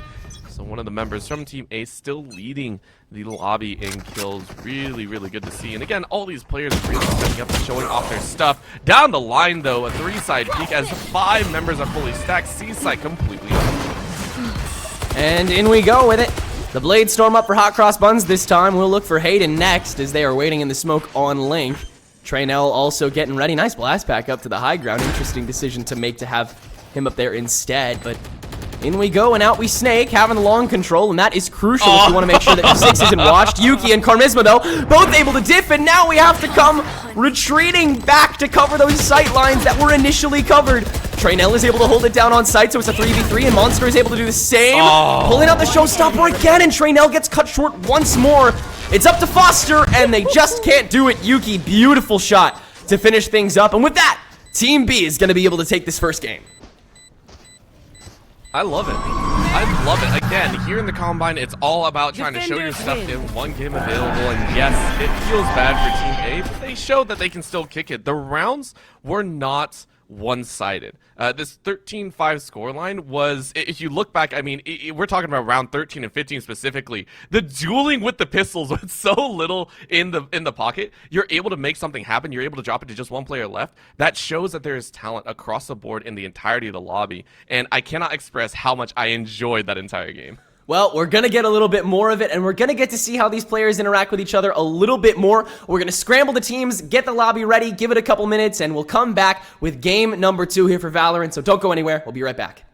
S1: So one of the members from Team A still leading the lobby in kills. Really, really good to see. And again, all these players are really stepping up and showing off their stuff. Down the line, though, a 3-side peek as 5 members are fully stacked. C-side completely up.
S2: And in we go with it. The Blade Storm up for Hot Cross Buns this time. We'll look for Hayden next as they are waiting in the smoke on Link. Traynell also getting ready. Nice blast back up to the high ground. Interesting decision to make to have him up there instead, but in we go, and out we snake, having the long control, and that is crucial if you want to make sure that 6 isn't watched. Yuki and Karmizma, though, both able to diff, and now we have to come retreating back to cover those sight lines that were initially covered. Traynell is able to hold it down on site, so it's a 3v3, and Monster is able to do the same. Pulling out the Showstopper again, and Traynell gets cut short once more. It's up to Foster, and they just can't do it. Yuki, beautiful shot to finish things up, and with that, Team B is going to be able to take this first game.
S1: I love it. I love it. Again, here in the Combine, it's all about trying to show your stuff in one game available. And yes, it feels bad for Team A, but they showed that they can still kick it. The rounds were not one-sided. This 13-5 scoreline was, if you look back, I mean, we're talking about round 13 and 15 specifically. The dueling with the pistols with so little in the pocket, you're able to make something happen. You're able to drop it to just one player left. That shows that there is talent across the board in the entirety of the lobby, and I cannot express how much I enjoyed that entire game.
S2: Well, we're going to get a little bit more of it, and we're going to get to see how these players interact with each other a little bit more. We're going to scramble the teams, get the lobby ready, give it a couple minutes, and we'll come back with game number 2 here for Valorant, so don't go anywhere. We'll be right back.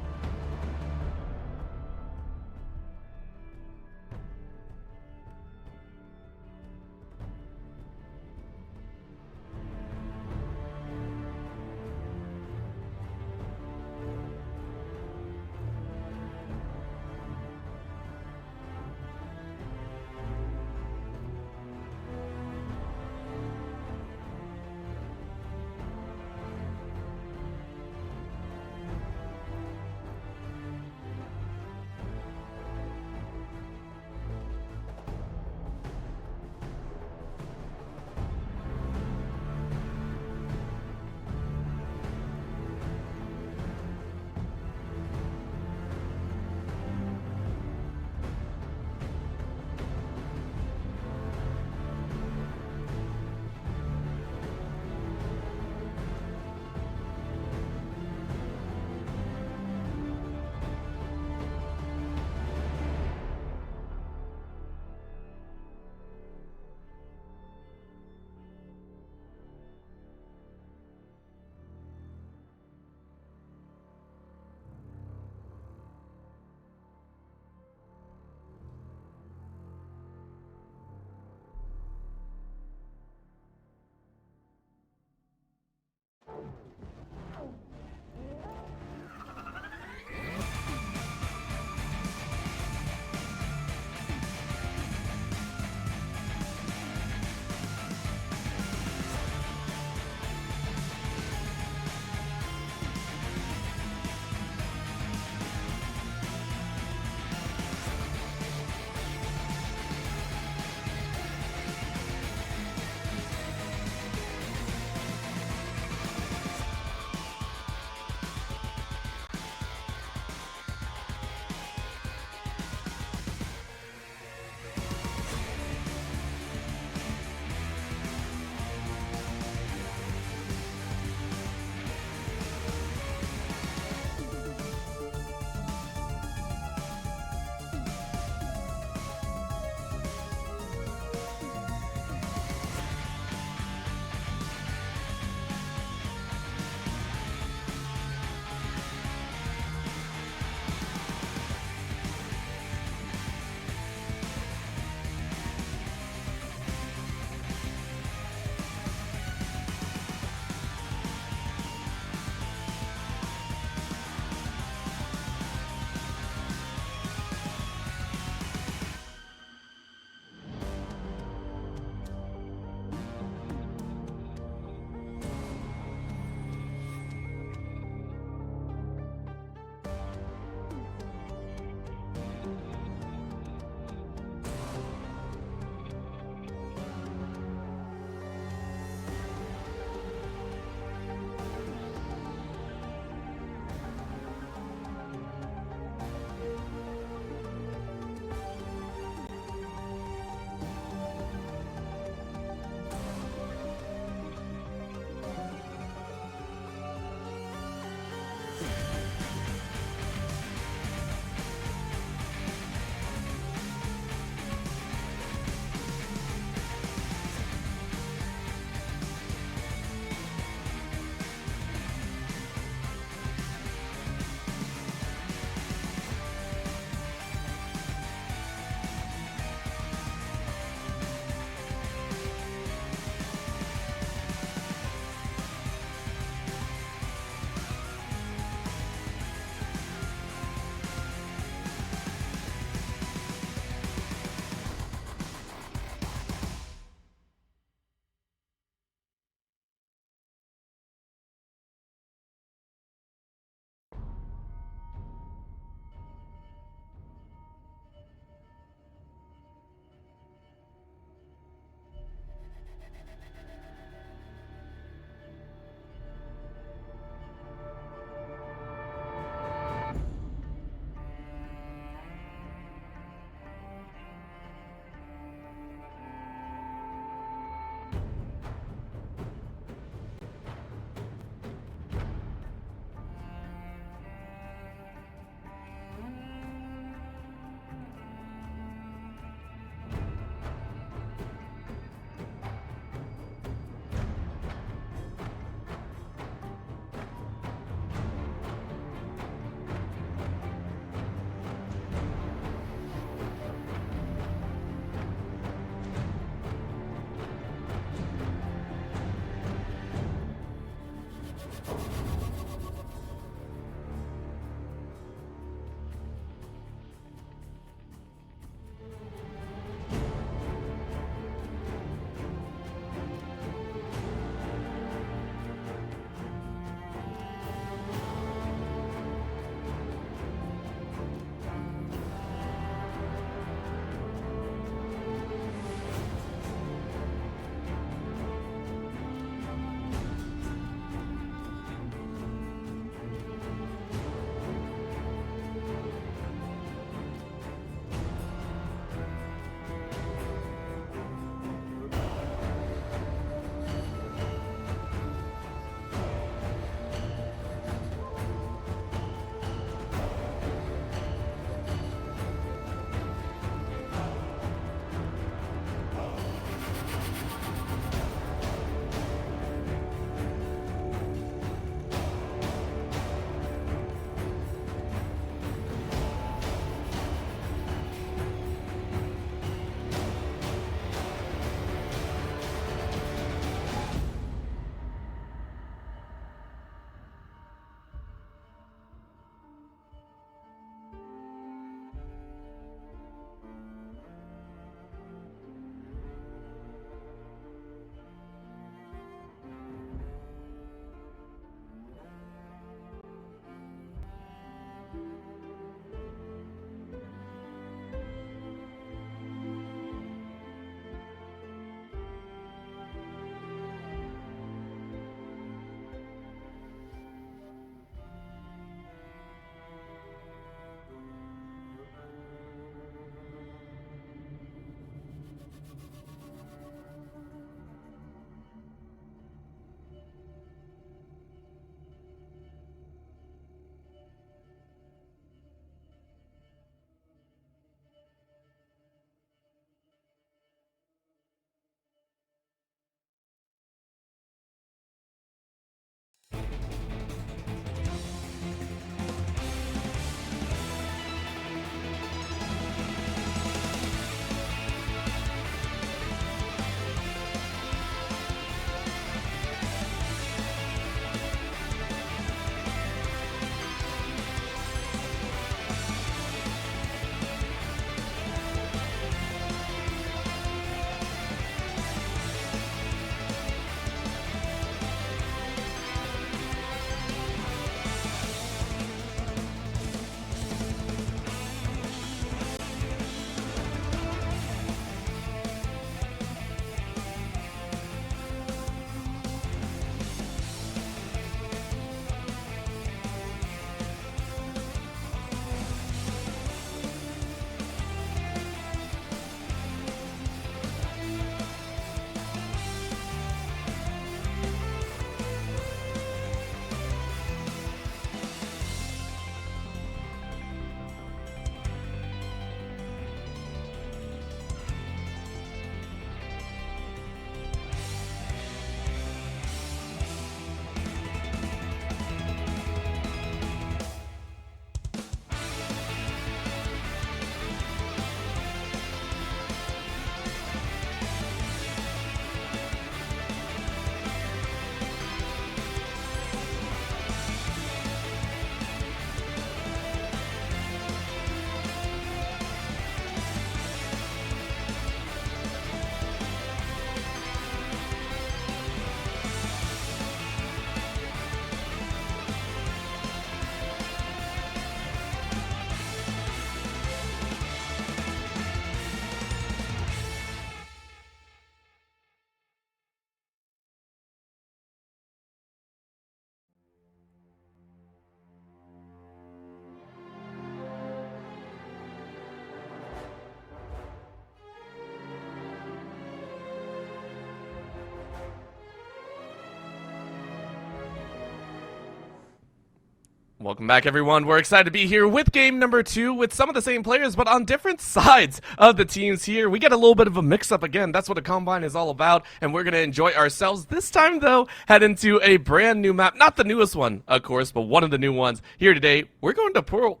S1: Welcome back, everyone. We're excited to be here with game number 2 with some of the same players, but on different sides of the teams here. We get a little bit of a mix-up again. That's what a Combine is all about, and we're going to enjoy ourselves. This time, though, head into a brand new map. Not the newest one, of course, but one of the new ones. Here today, we're going to Pearl.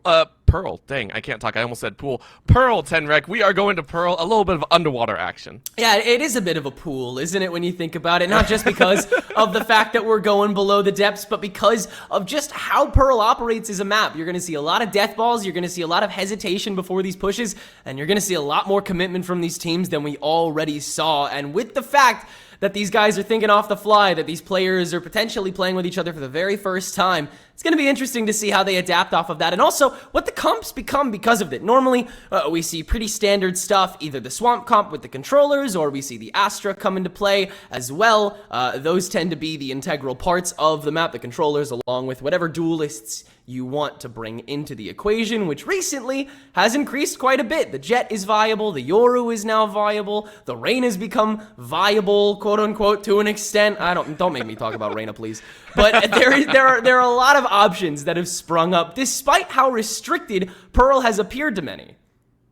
S1: Dang, I can't talk. I almost said pool. Pearl, Tenrec. We are going to Pearl. A little bit of underwater action.
S2: Yeah, it is a bit of a pool, isn't it, when you think about it? Not just because of the fact that we're going below the depths, but because of just how Pearl operates as a map. You're going to see a lot of death balls, you're going to see a lot of hesitation before these pushes, and you're going to see a lot more commitment from these teams than we already saw. And with the fact that these guys are thinking off the fly, that these players are potentially playing with each other for the very first time, it's going to be interesting to see how they adapt off of that, and also what the comps become because of it. Normally, we see pretty standard stuff, either the Swamp comp with the controllers, or we see the Astra come into play as well. Those tend to be the integral parts of the map, the controllers, along with whatever duelists you want to bring into the equation, which recently has increased quite a bit. The Jet is viable, the Yoru is now viable, the Rain has become viable, quote unquote, to an extent. Don't make me talk about Reyna, please. But there are a lot of options that have sprung up, despite how restricted Pearl has appeared to many.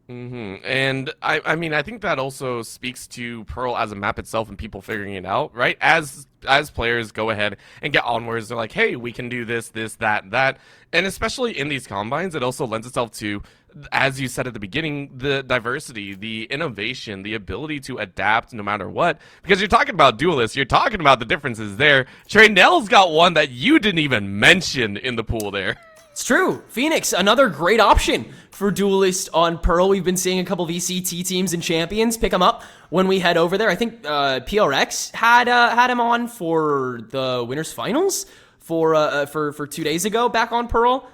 S1: And I mean, I think that also speaks to Pearl as a map itself and people figuring it out, right? As players go ahead and get onwards, they're like, hey, we can do this, that. And especially in these combines, it also lends itself to, as you said at the beginning, the diversity, the innovation, the ability to adapt no matter what. Because you're talking about duelists, you're talking about the differences there. Traynell's got one that you didn't even mention in the pool there.
S2: It's true. Phoenix, another great option for Duelist on Pearl. We've been seeing a couple VCT teams and champions pick him up when we head over there. I think PRX had him on for the winners finals for 2 days ago back on Pearl.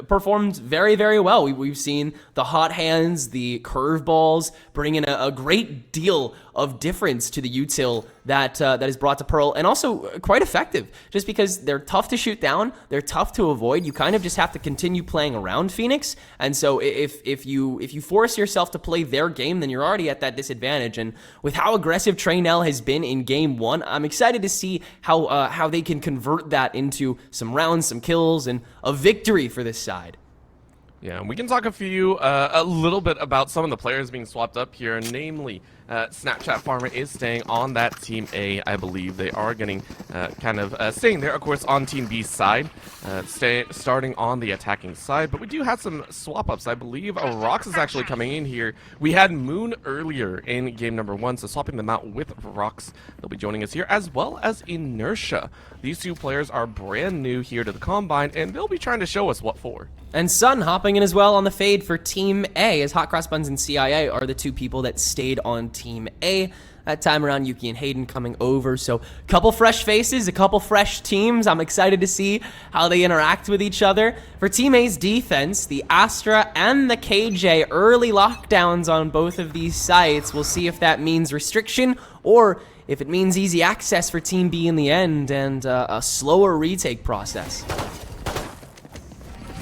S2: Performed very, very well. We've seen the hot hands, the curveballs, bring in a great deal of difference to the util that is brought to Pearl, and also quite effective, just because they're tough to shoot down, they're tough to avoid. You kind of just have to continue playing around Phoenix, and so if you force yourself to play their game, then you're already at that disadvantage. And with how aggressive Traynell has been in game 1, I'm excited to see how they can convert that into some rounds, some kills, and a victory for this side.
S1: Yeah, we can talk a little bit about some of the players being swapped up here, namely Snapchat Farmer is staying on that Team A. I believe they are getting staying there, of course, on Team B's side, starting on the attacking side. But we do have some swap-ups. I believe Rox is actually coming in here. We had Moon earlier in game number 1, so swapping them out with Rox. They'll be joining us here, as well as Inertia. These two players are brand new here to the Combine, and they'll be trying to show us what for.
S2: And Sun hopping in as well on the fade for Team A, as Hot Cross Buns and CIA are the two people that stayed on Team A. That time around, Yuki and Hayden coming over. So a couple fresh faces, a couple fresh teams. I'm excited to see how they interact with each other. For Team A's defense, the Astra and the KJ, early lockdowns on both of these sites. We'll see if that means restriction or if it means easy access for Team B in the end, and a slower retake process.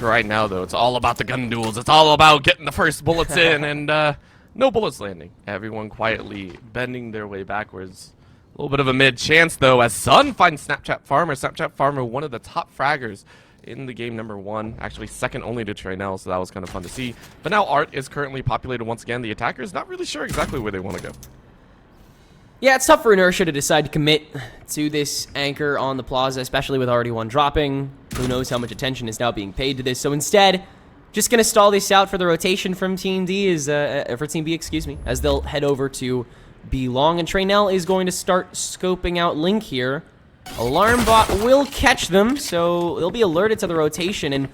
S1: Right now, though, it's all about the gun duels. It's all about getting the first bullets in and no bullets landing. Everyone quietly bending their way backwards. A little bit of a mid chance, though, as Sun finds Snapchat Farmer. Snapchat Farmer, one of the top fraggers in the game number 1. Actually, second only to Traynell, so that was kind of fun to see. But now Art is currently populated once again. The attackers not really sure exactly where they want to go.
S2: Yeah, it's tough for Inertia to decide to commit to this anchor on the plaza, especially with already one dropping. Who knows how much attention is now being paid to this. So instead, just going to stall this out for the rotation from Team B, excuse me, as they'll head over to B long. And Traynell is going to start scoping out Link here. Alarm bot will catch them, so they'll be alerted to the rotation. And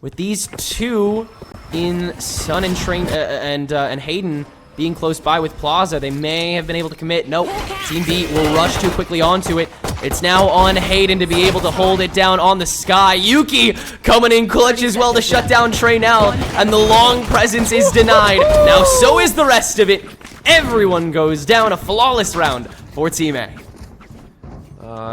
S2: with these two in Sun and and Hayden being close by with Plaza, they may have been able to commit. Nope, Team B will rush too quickly onto it. It's now on Hayden to be able to hold it down on the sky. Yuki coming in clutch as well to shut down Traynell, and the long presence is denied. Now so is the rest of it. Everyone goes down. A flawless round for Team A.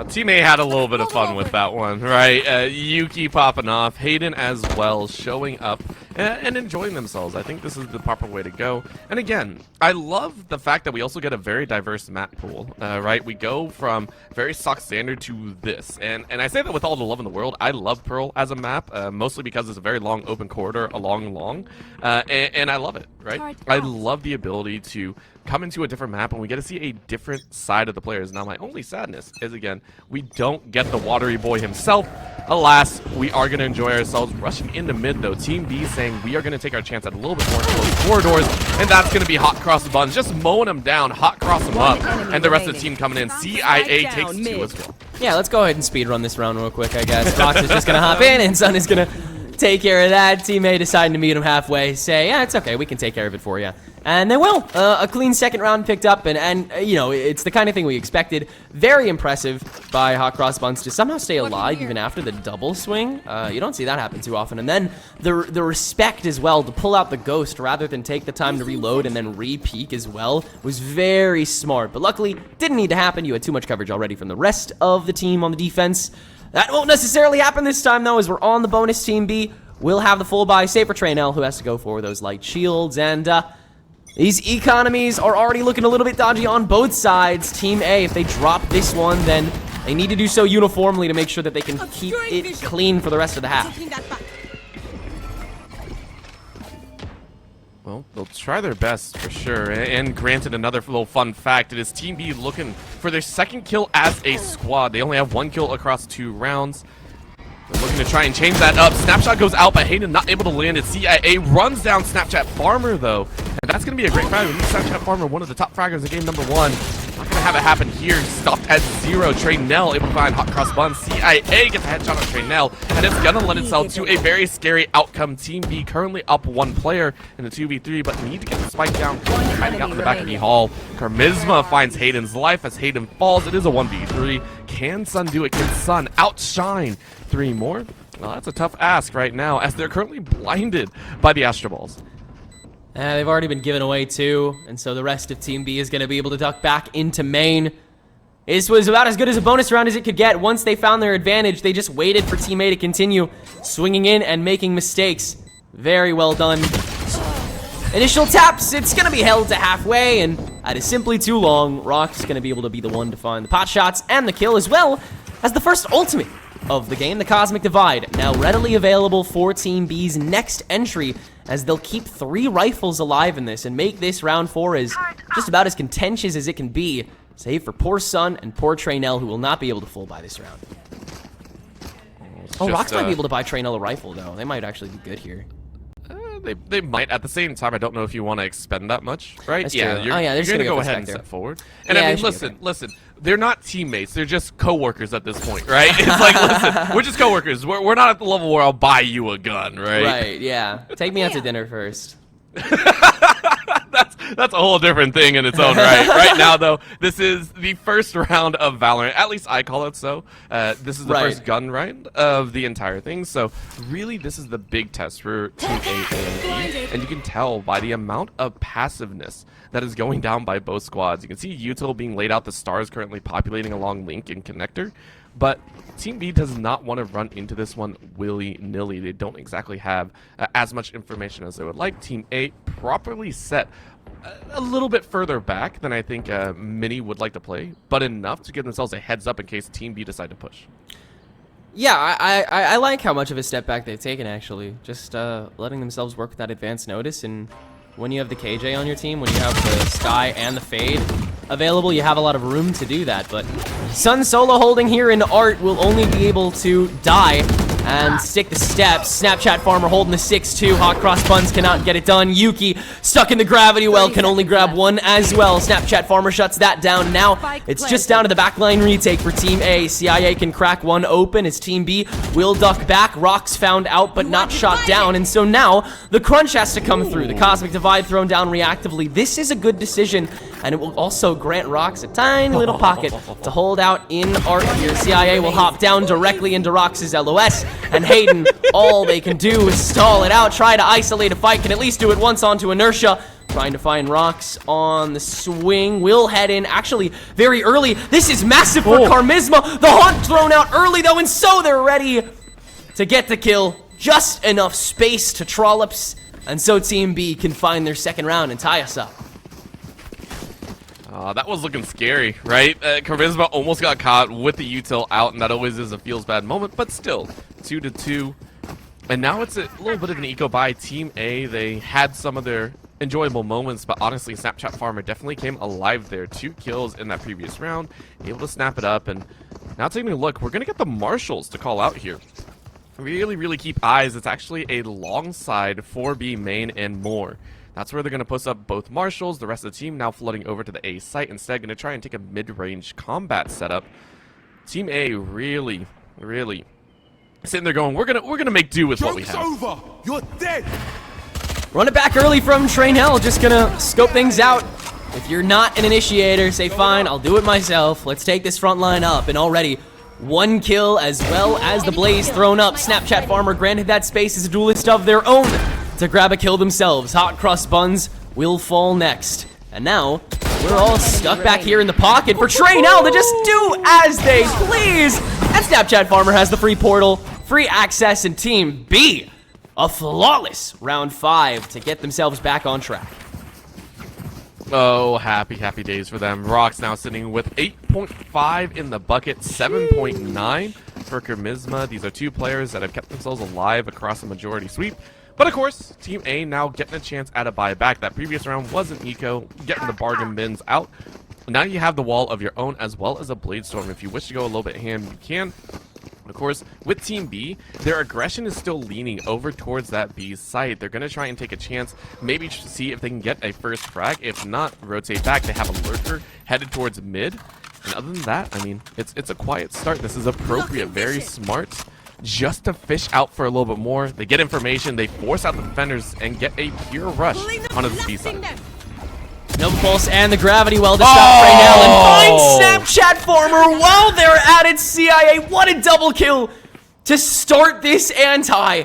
S1: Team A had a little bit of fun with that one, right? Yuki popping off, Hayden as well showing up and enjoying themselves. I think this is the proper way to go. And again, I love the fact that we also get a very diverse map pool, right? We go from very stock standard to this. And I say that with all the love in the world. I love Pearl as a map, mostly because it's a very long open corridor along. And I love it, right? I love the ability to come into a different map and we get to see a different side of the players. Now, my only sadness is, again, we don't get the watery boy himself. Alas, we are going to enjoy ourselves. Rushing into mid, though, Team B saying we are going to take our chance at a little bit more close corridors, and that's going to be hot cross the buns, just mowing them down, hot cross them up, and the rest of the team coming in. CIA takes 2 as well.
S2: Yeah, let's go ahead and speed run this round real quick, I guess. Fox is just going to hop in, and Sun is going to take care of that. Teammate deciding to meet him halfway, say, yeah, it's okay, we can take care of it for you. And they will. A clean second round picked up, and you know, it's the kind of thing we expected. Very impressive by Hot Cross Buns to somehow stay alive even after the double swing. You don't see that happen too often. And then the respect as well to pull out the ghost rather than take the time to reload and then re-peek as well was very smart. But luckily, didn't need to happen. You had too much coverage already from the rest of the team on the defense. That won't necessarily happen this time, though, as we're on the bonus. Team B will have the full buy, save for Traynell, who has to go for those light shields. And these economies are already looking a little bit dodgy on both sides. Team A, if they drop this one, then they need to do so uniformly to make sure that they can keep it clean for the rest of the half.
S1: Well, they'll try their best for sure. And granted, another little fun fact, it is Team B looking for their second kill as a squad. They only have 1 kill across 2 rounds. They're looking to try and change that up. Snapshot goes out, but Hayden not able to land it. CIA runs down Snapchat Farmer, though. And that's going to be a great frag. Snapchat Farmer, one of the top fraggers in game number 1. Not going to have it happen here. Stopped at 0. Traynell able to find Hot Cross Bun. CIA gets a headshot on Traynell, and it's going to lend itself to a very scary outcome. Team B currently up 1 player in the 2v3, but need to get the spike down. Hiding out in the back of the hall. Charisma finds Hayden's life as Hayden falls. It is a 1v3. Can Sun do it? Can Sun outshine 3 more? Well, that's a tough ask right now, as they're currently blinded by the Astro Balls.
S2: They've already been given away too, and so the rest of Team B is going to be able to duck back into main. This was about as good as a bonus round as it could get. Once they found their advantage, they just waited for Team A to continue swinging in and making mistakes. Very well done. Initial taps, it's going to be held to halfway, and that is simply too long. Rock's going to be able to be the one to find the pot shots and the kill, as well as the first ultimate of the game, the Cosmic Divide, now readily available for Team B's next entry, as they'll keep 3 rifles alive in this and make this round 4 as just about as contentious as it can be, save for poor Sun and poor Traynell, who will not be able to full buy this round. Oh, Rocks might be able to buy Traynell a rifle, though. They might actually be good here.
S1: They might. At the same time, I don't know if you want to expend that much, right?
S2: That's
S1: yeah,
S2: true.
S1: you're,
S2: They're
S1: you're
S2: just
S1: going to
S2: gonna
S1: go
S2: go
S1: ahead and
S2: there.
S1: step forward. And
S2: Yeah,
S1: I
S2: it
S1: mean,
S2: should be
S1: listen, they're not teammates. They're just coworkers at this point, right? It's like, listen, we're just coworkers. We're not at the level where I'll buy you a gun, right?
S2: Right, yeah. Take me out to dinner first.
S1: That's a whole different thing in its own right. Right now, though, this is the first round of Valorant. At least I call it so. This is the first gun round of the entire thing. So, really, this is the big test for Team A and B. And you can tell by the amount of passiveness that is going down by both squads. You can see Util being laid out. The stars currently populating along Link and Connector. But Team B does not want to run into this one willy-nilly. They don't exactly have as much information as they would like. Team A properly set a little bit further back than I think many would like to play, but enough to give themselves a heads up in case Team B decide to push.
S2: Yeah, I like how much of a step back they've taken, actually. Just letting themselves work with that advance notice, and when you have the KJ on your team, when you have the Sky and the Fade available, you have a lot of room to do that. But Sun solo holding here in Art will only be able to die and stick the steps. Snapchat Farmer holding the 6-2. Hot Cross Buns cannot get it done. Yuki stuck in the gravity well, can only grab 1 as well. Snapchat Farmer shuts that down. Now it's just down to the backline retake for Team A. CIA can crack 1 open as Team B will duck back. Rocks found out but not shot down, and so now the crunch has to come through. The Cosmic Divide thrown down reactively. This is a good decision, and it will also grant Rocks a tiny little pocket to hold out in Art here. CIA will hop down directly into Rocks' LOS, and Hayden, all they can do is stall it out, try to isolate a fight, can at least do it once onto Inertia, Trying to find rocks on the swing. Will head in actually very early. This is massive for KhazixMay. The haunt thrown out early though, and so they're ready to get the kill. Just enough space to trollops, and so Team B can find their second round and tie us up.
S1: That was looking scary, right? KhazixMay almost got caught with the util out, and that always is a feels bad moment, but still, 2-2. And now it's a little bit of an eco by Team A. They had some of their enjoyable moments, but honestly, Snapchat Farmer definitely came alive there. 2 kills in that previous round, able to snap it up, and now taking a look, we're going to get the Marshals to call out here. Really keep eyes. It's actually a long side for B main and more. That's where they're going to post up both Marshals. The rest of the team now flooding over to the A site. Instead, going to try and take a mid-range combat setup. Team A really sitting there going, we're gonna make do with what we have.
S4: Joke's over. You're dead.
S2: Run it back early from Trainell. Just gonna scope things out. If you're not an initiator, say fine, I'll do it myself. Let's take this front line up. And already 1 kill as well as the blaze thrown up. Snapchat Farmer granted that space as a duelist of their own to grab a kill themselves. Hot Cross Buns will fall next. And now we're all stuck back here in the pocket for Trainell to just do as they please. And Snapchat Farmer has the free portal, free access, and Team B a flawless round 5 to get themselves back on track.
S1: Oh, happy days for them. Rock's now sitting with 8.5 in the bucket, 7.9 for KhazixMay. These are 2 players that have kept themselves alive across a majority sweep. But of course, Team A now getting a chance at a buyback. That previous round was an eco, getting the bargain bins out. Now you have the wall of your own as well as a blade storm. If you wish to go a little bit ham, you can. Of course, with Team B, their aggression is still leaning over towards that B site. They're going to try and take a chance, maybe see if they can get a first frag. If not, rotate back. They have a lurker headed towards mid. And other than that, I mean, it's a quiet start. This is appropriate, very smart, just to fish out for a little bit more. They get information, they force out the defenders, and get a pure rush onto the B side.
S2: Nova Pulse and the Gravity Well to stop Trainell and find Snapchat Farmer while they're at it. CIA, what a double kill to start this anti.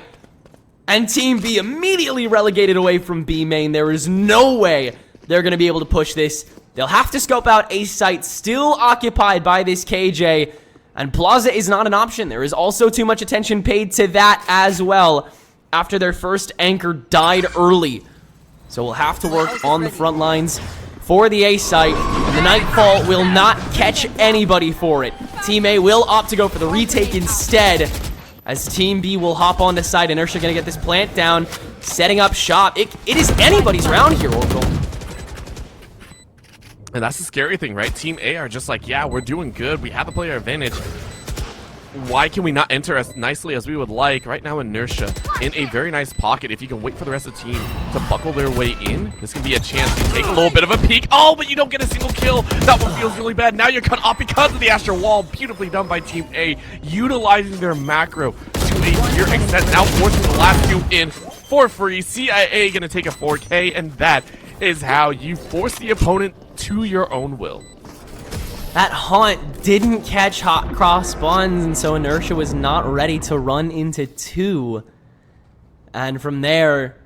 S2: And Team B immediately relegated away from B main. There is no way they're going to be able to push this. They'll have to scope out a site still occupied by this KJ. And Plaza is not an option. There is also too much attention paid to that as well after their first anchor died early. So we'll have to work on the front lines for the A site, and the Nightfall will not catch anybody for it. Team A will opt to go for the retake instead, as Team B will hop onto site. Inertia gonna get this plant down, setting up shop. It is anybody's round here, Oracle.
S1: And that's the scary thing, right? Team A are just like, yeah, we're doing good. We have the player advantage. Why can we not enter as nicely as we would like? Right now, Inertia in a very nice pocket. If you can wait for the rest of the team to buckle their way in, this can be a chance to take a little bit of a peek. Oh, but you don't get a single kill. That one feels really bad. Now you're cut off because of the Astral Wall. Beautifully done by Team A, utilizing their macro to a pure extent. Now forcing the last 2 in for free. CIA gonna take a 4K, and that is how you force the opponent to your own will.
S2: That haunt didn't catch Hot Cross Buns, and so Inertia was not ready to run into 2. And from there,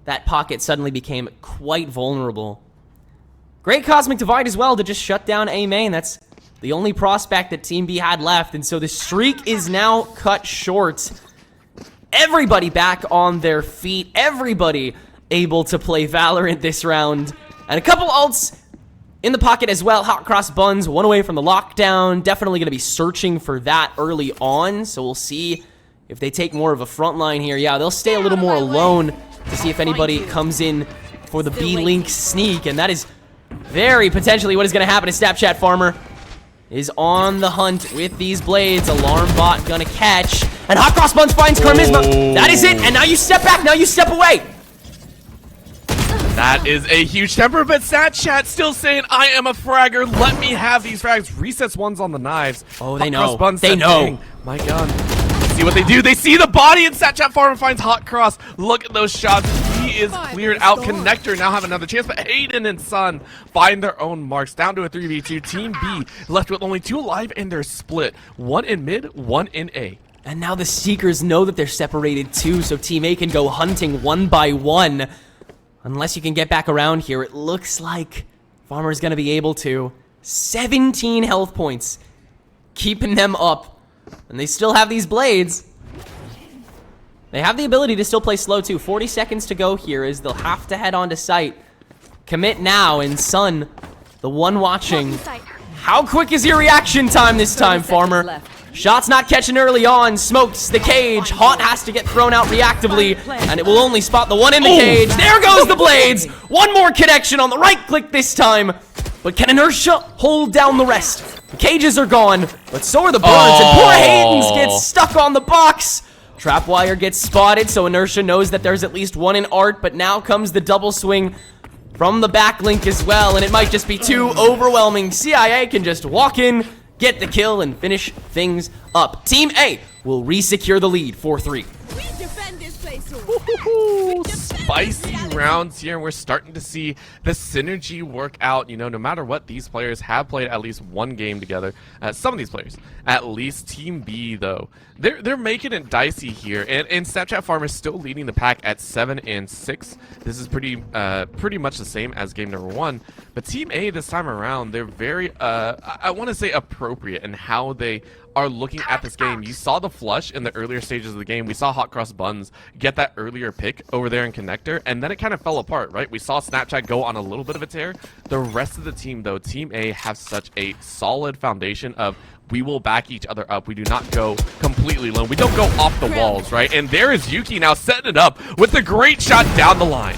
S2: that pocket suddenly became quite vulnerable. Great Cosmic Divide as well to just shut down A main. That's the only prospect that Team B had left, and so the streak is now cut short. Everybody back on their feet. Everybody able to play Valorant this round. And a couple ults in the pocket as well. Hot Cross Buns, 1 away from the lockdown. Definitely going to be searching for that early on. So we'll see if they take more of a front line here. Yeah, they'll stay a little more alone to see if anybody comes in for the B-Link sneak. And that is very potentially what is going to happen. Snapchat Farmer is on the hunt with these blades. Alarm bot going to catch. And Hot Cross Buns finds KhazixMay. That is it. And now you step back. Now you step away.
S1: That is a huge temper, but Snapchat still saying, I am a fragger. Let me have these frags. Resets ones on the knives.
S2: Oh, they
S1: Hot
S2: know.
S1: Cross Buns
S2: They
S1: said,
S2: know.
S1: "Dang, my gun." See what they do. They see the body, and Snapchat Farmer finds Hot Cross. Look at those shots. He is cleared out. Connector now have another chance, but Hayden and Sun find their own marks. Down to a 3v2. Team B left with only 2 alive, and they're split. 1 in mid, 1 in A.
S2: And now the Seekers know that they're separated too, so Team A can go hunting 1 by 1. Unless you can get back around here, it looks like Farmer's going to be able to. 17 health points, keeping them up. And they still have these blades. They have the ability to still play slow, too. 40 seconds to go here as they'll have to head onto site. Commit now, and Sun, the one watching. How quick is your reaction time this time, Farmer? Shots not catching early on. Smokes the cage. Haunt has to get thrown out reactively, and it will only spot the one in the cage. There goes the blades. One more connection on the right click this time. But can Inertia hold down the rest? The cages are gone, but so are the birds, and poor Hayden's gets stuck on the box. Trapwire gets spotted, so Inertia knows that there's at least one in Art, but now comes the double swing from the back link as well, and it might just be too overwhelming. CIA can just walk in, get the kill, and finish things up. Team A will re-secure the lead, 4-3.
S3: We defend this place.
S1: Spicy rounds here. We're starting to see the synergy work out. You know, no matter what, these players have played at least one game together. Some of these players, at least. Team B, though, they're making it dicey here, and Snapchat Farm is still leading the pack at 7-6. This is pretty much the same as game number 1. But Team A this time around, they're very, I want to say, appropriate in how they are looking at this game. You saw the flush in the earlier stages of the game. We saw Hot Cross Buns get that earlier pick over there in Connector, and then it kind of fell apart, right? We saw Snapchat go on a little bit of a tear. The rest of the team, though, Team A have such a solid foundation of we will back each other up. We do not go completely alone. We don't go off the walls, right? And there is Yuki now setting it up with a great shot down the line.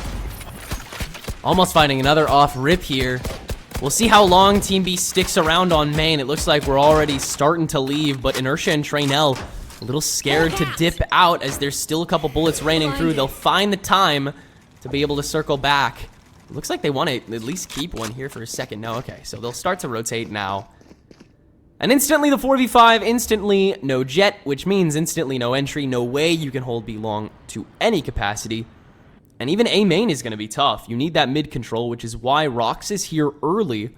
S2: Almost finding another off rip here. We'll see how long Team B sticks around on main. It looks like we're already starting to leave, but Inertia and Traynell a little scared to dip out as there's still a couple bullets raining through. They'll find the time to be able to circle back. It looks like they want to at least keep one here for a second. No, okay, so they'll start to rotate now. And instantly the 4v5, instantly no jet, which means instantly no entry. No way you can hold B long to any capacity. And even A main is going to be tough. You need that mid control, which is why Rox is here early,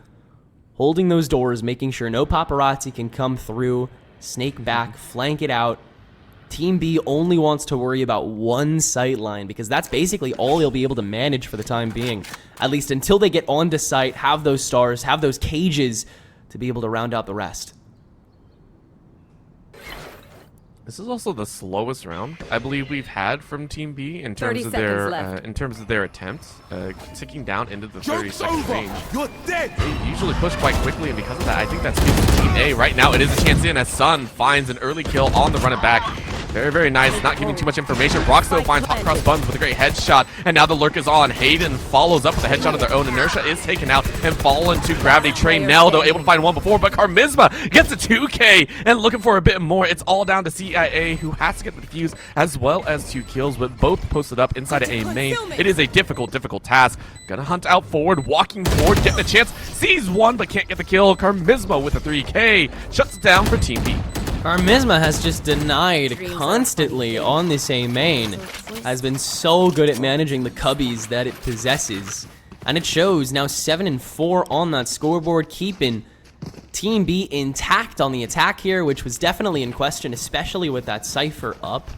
S2: holding those doors, making sure no paparazzi can come through, snake back, flank it out. Team B only wants to worry about one sight line, because that's basically all they'll be able to manage for the time being. At least until they get onto site, have those stars, have those cages to be able to round out the rest.
S1: This is also the slowest round I believe we've had from Team B in terms of their attempts, ticking down into the 30-second range.
S4: You're dead.
S1: They usually push quite quickly, and because of that, I think that's Team A. Right now, it is a chance in as Sun finds an early kill on the run it back. Very, very nice. Not giving too much information. Rox though finds Hot Cross Buns with a great headshot, and now the lurk is on. Hayden follows up with a headshot of their own. Inertia is taken out and fallen to gravity. Traynell though able to find one before, but Karmizma gets a 2K and looking for a bit more. It's all down to CIA, who has to get the defuse as well as 2 kills, but both posted up inside of A main. It is a difficult task. Gonna hunt out forward, walking forward, getting a chance. Sees one, but can't get the kill. Karmizma with a 3K shuts it down for Team B.
S2: Karmizma has just denied constantly on this A main. Has been so good at managing the cubbies that it possesses. And it shows now 7-4 on that scoreboard, keeping Team B intact on the attack here, which was definitely in question, especially with that Cypher up.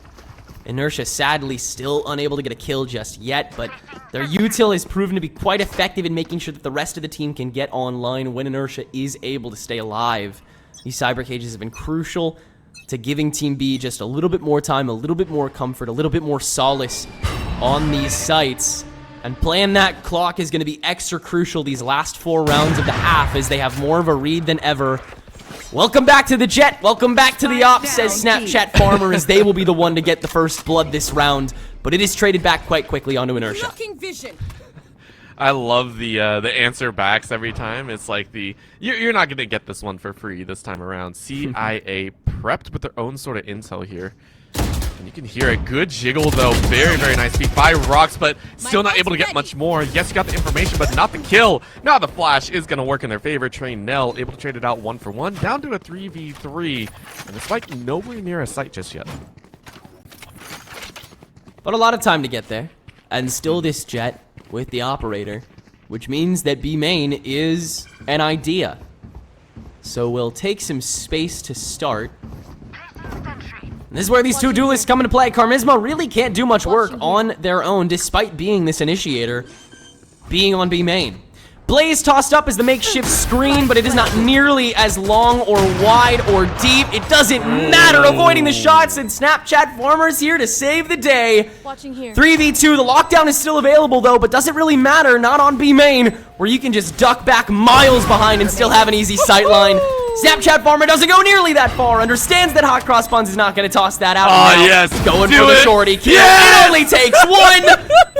S2: Inertia sadly still unable to get a kill just yet, but their util has proven to be quite effective in making sure that the rest of the team can get online when Inertia is able to stay alive. These cyber cages have been crucial to giving Team B just a little bit more time, a little bit more comfort, a little bit more solace on these sites. And playing that clock is going to be extra crucial these last 4 rounds of the half, as they have more of a read than ever. Welcome back to the Jet. Welcome back to the Ops, says Snapchat Farmer, as they will be the one to get the first blood this round. But it is traded back quite quickly onto Inertia.
S3: Blocking vision.
S1: I love the answer backs every time. It's like you're not gonna get this one for free this time around. CIA prepped with their own sort of intel here. And you can hear a good jiggle though. Very, very nice speed by Rox, but still not able to get much more. Yes, you got the information, but not the kill. Now the flash is gonna work in their favor. Traynell able to trade it out 1 for 1, down to a 3v3. And it's like nowhere near a site just yet.
S2: But a lot of time to get there. And still this Jet with the operator, which means that B main is an idea. So we'll take some space to start. And This is where these two duelists come into play. KhazixMay really can't do much work on their own, despite being this initiator, being on B main. Blaze tossed up as the makeshift screen, but it is not nearly as long or wide or deep. It doesn't matter. Avoiding the shots, and Snapchat Farmer's here to save the day.
S3: Watching here.
S2: 3v2. The lockdown is still available, though, but doesn't really matter. Not on B main, where you can just duck back miles behind and still have an easy sight line. Snapchat Farmer doesn't go nearly that far. Understands that Hot Cross Buns is not going to toss that out.
S1: Oh, yes.
S2: Going
S1: Do
S2: for the
S1: it.
S2: shorty kill.
S1: Yes.
S2: It only takes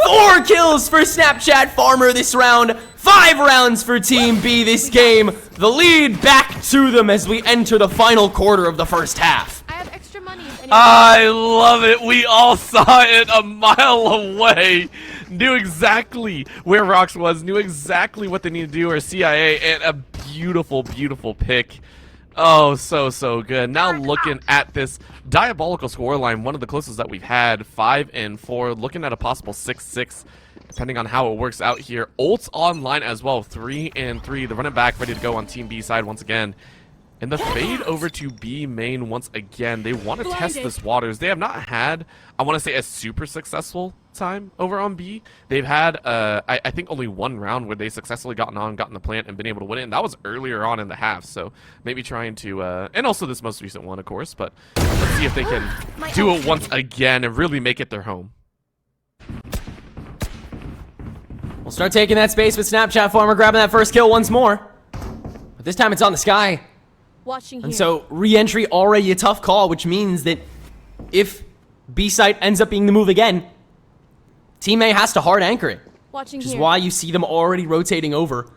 S2: 4 kills for Snapchat Farmer this round. 5 rounds for Team B this game. The lead back to them as we enter the final quarter of the first half.
S3: I have extra money.
S1: I love it. We all saw it a mile away. Knew exactly where Rox was. Knew exactly what they needed to do. Or CIA, and a beautiful, beautiful pick. Oh, so good. Now looking at this diabolical scoreline, one of the closest that we've had, 5-4. Looking at a possible 6-6, depending on how it works out here. Ult's online as well, 3-3. The running back ready to go on Team B side once again. And the fade over to B main once again. They want to test this waters. They have not had, I want to say, a super successful time over on B. They've had, I think, only one round where they successfully gotten the plant and been able to win it. And that was earlier on in the half. So maybe trying to, and also this most recent one, of course. But let's see if they can do it once again and really make it their home.
S2: We'll start taking that space with Snapchat Farmer grabbing that first kill once more. But this time it's on the sky.
S3: Watching here.
S2: And so, re-entry already a tough call, which means that if B site ends up being the move again, Team A has to hard anchor it.
S3: Watching
S2: Which is
S3: here.
S2: why you see them already rotating over,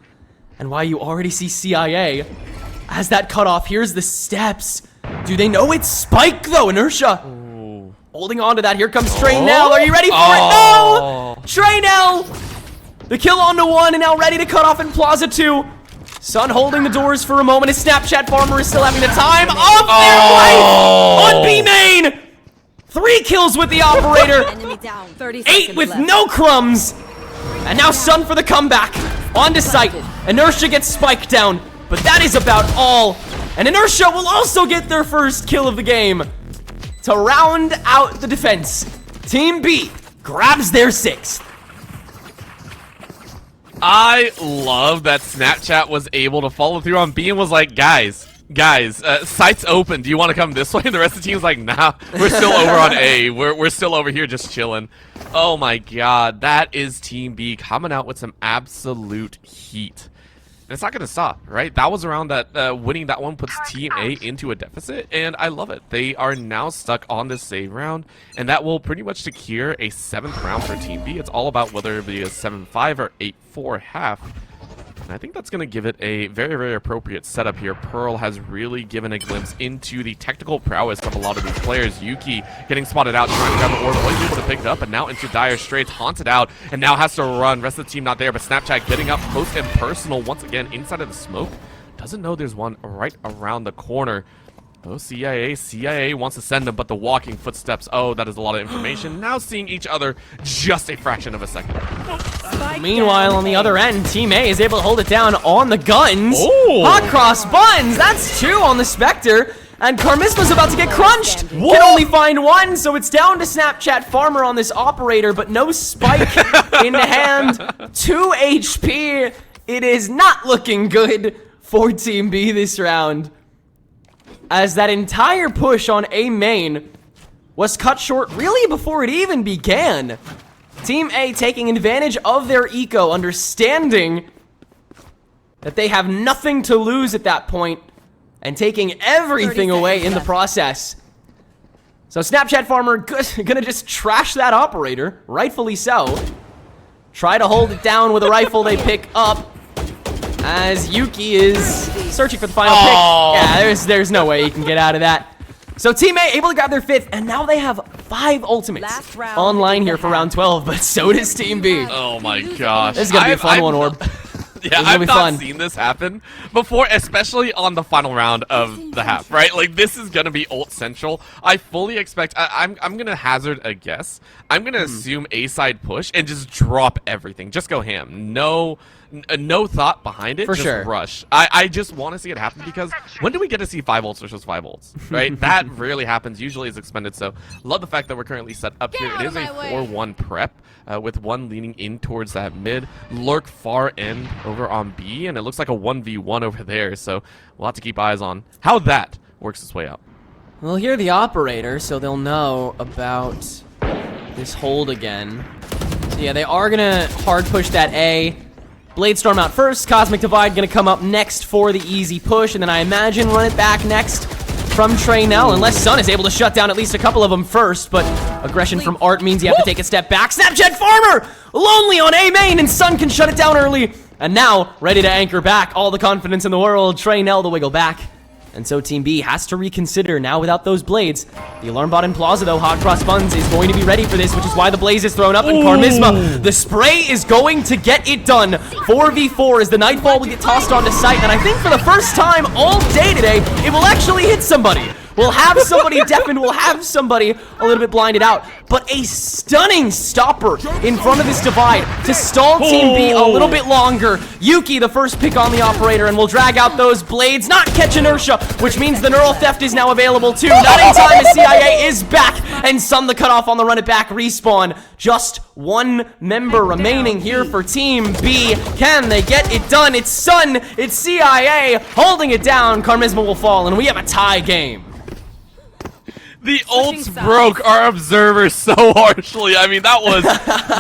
S2: and why you already see CIA as that cutoff. Here's the steps. Do they know it's Spike, though? Inertia.
S1: Ooh.
S2: Holding on to that. Here comes Trey Nell. Are you ready for it? No! Trey Nell! The kill onto 1, and now ready to cut off in Plaza 2. Sun holding the doors for a moment as Snapchat Farmer is still having the time of their life on B main. 3 kills with the operator.
S3: Enemy down. 30
S2: 8
S3: seconds
S2: with
S3: left.
S2: no crumbs. And now Sun for the comeback. Onto site. Inertia gets spiked down, but that is about all. And Inertia will also get their first kill of the game to round out the defense. Team B grabs their 6th.
S1: I love that Snapchat was able to follow through on B and was like, guys, site's open. Do you want to come this way? And the rest of the team's like, nah, we're still over on A. We're still over here just chilling. Oh my god, that is Team B coming out with some absolute heat. And it's not going to stop, right? That was around that winning that one puts Team A into a deficit, and I love it. They are now stuck on this save round, and that will pretty much secure a 7th round for Team B. It's all about whether it be a 7-5 or 8-4 half. And I think that's going to give it a very, very appropriate setup here. Pearl has really given a glimpse into the technical prowess of a lot of these players. Yuki getting spotted out, trying to grab the orb, always able to pick it up, and now into dire straits, haunted out, and now has to run. Rest of the team not there, but Snapchat getting up close and personal once again inside of the smoke. Doesn't know there's one right around the corner. Oh, CIA wants to send them, but the walking footsteps, oh, that is a lot of information. Now seeing each other just a fraction of a second.
S2: Meanwhile, on the other end, Team A is able to hold it down on the guns.
S1: Oh.
S2: Hot cross buns. That's 2 on the Spectre. And KhazixMay's about to get crunched.
S1: What?
S2: Can only find 1, so it's down to Snapchat Farmer on this operator, but no spike in hand. 2 HP. It is not looking good for Team B this round, as that entire push on A main was cut short really before it even began. Team A taking advantage of their eco, understanding that they have nothing to lose at that point, and taking everything away in the process. So Snapchat Farmer gonna just trash that operator, rightfully so. Try to hold it down with a rifle they pick up, as Yuki is searching for the final pick. Yeah, there's no way he can get out of that. So Team A able to grab their 5th, and now they have 5 ultimates
S3: Last round
S2: online here for round 12, but so does Team B.
S1: Oh my gosh.
S2: This is gonna be a fun one, Orb.
S1: Yeah,
S2: gonna
S1: I've
S2: be
S1: not
S2: fun.
S1: seen this happen before, especially on the final round of the half, right? Like, this is gonna be ult central. I fully expect, I'm gonna hazard a guess. I'm gonna assume A-side push and just drop everything. Just go ham. No no thought behind it.
S2: For
S1: just
S2: sure.
S1: rush. I just want to see it happen because when do we get to see 5 ults versus 5 ults, right? That rarely happens. Usually is expended. So love the fact that we're currently set up here. It is a 4-1 prep with one leaning in towards that mid. Lurk far end over on B, and it looks like a 1v1 over there. So we'll have to keep eyes on how that works its way out.
S2: We'll hear the operator, so they'll know about this hold again. So yeah, they are gonna hard push that A. Bladestorm out first, Cosmic Divide gonna come up next for the easy push, and then I imagine run it back next from Traynell, unless Sun is able to shut down at least a couple of them first, but aggression from Art means you have to take a step back. Snapchat Farmer! Lonely on A main, and Sun can shut it down early, and now ready to anchor back. All the confidence in the world, Traynell to wiggle back. And so Team B has to reconsider now without those blades. The alarm bot in Plaza, though, Hot Cross Buns is going to be ready for this, which is why the blaze is thrown up. And Karmizma, the spray is going to get it done. 4v4 as the Nightfall will get tossed onto site. And I think for the first time all day today, it will actually hit somebody. We'll have somebody deafened, we'll have somebody a little bit blinded out. But a stunning stopper in front of this divide to stall Team B a little bit longer. Yuki, the first pick on the operator, and we'll drag out those blades, not catch inertia, which means the neural theft is now available too. Not in time as CIA is back, and Sun the cutoff on the run it back respawn. Just one member remaining here for Team B. Can they get it done? It's Sun, it's CIA holding it down. Karmizma will fall, and we have a tie game.
S1: The ults broke our observers so harshly. I mean, that was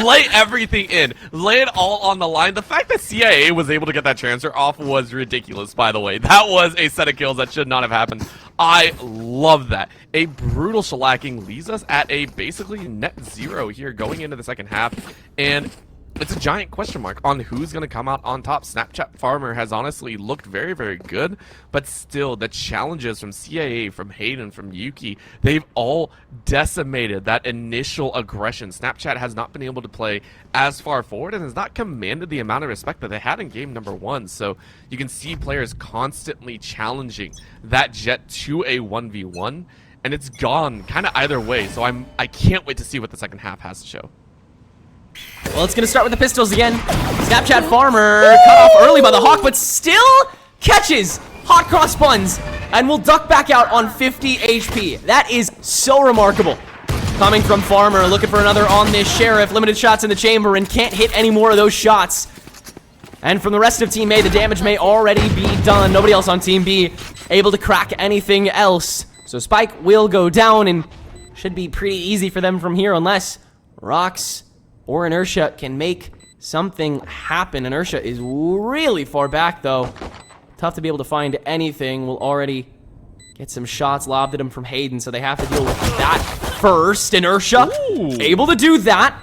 S1: lay everything in. Lay it all on the line. The fact that CIA was able to get that transfer off was ridiculous, by the way. That was a set of kills that should not have happened. I love that. A brutal shellacking leaves us at a basically net 0 here going into the second half. And it's a giant question mark on who's going to come out on top. Snapchat Farmer has honestly looked very, very good, but still the challenges from CIA, from Hayden, from Yuki, they've all decimated that initial aggression. Snapchat has not been able to play as far forward and has not commanded the amount of respect that they had in game number 1. So you can see players constantly challenging that Jet to a 1v1, and it's gone kind of either way. So I can't wait to see what the second half has to show.
S2: Well, it's going to start with the pistols again. Snapchat Farmer cut off early by the Hawk, but still catches Hot Cross Buns and will duck back out on 50 HP. That is so remarkable. Coming from Farmer, looking for another on this Sheriff. Limited shots in the chamber and can't hit any more of those shots. And from the rest of Team A, the damage may already be done. Nobody else on Team B able to crack anything else. So Spike will go down and should be pretty easy for them from here unless Rox or Inertia can make something happen. Inertia is really far back, though. Tough to be able to find anything. We'll already get some shots lobbed at him from Hayden, so they have to deal with that first. Inertia able to do that.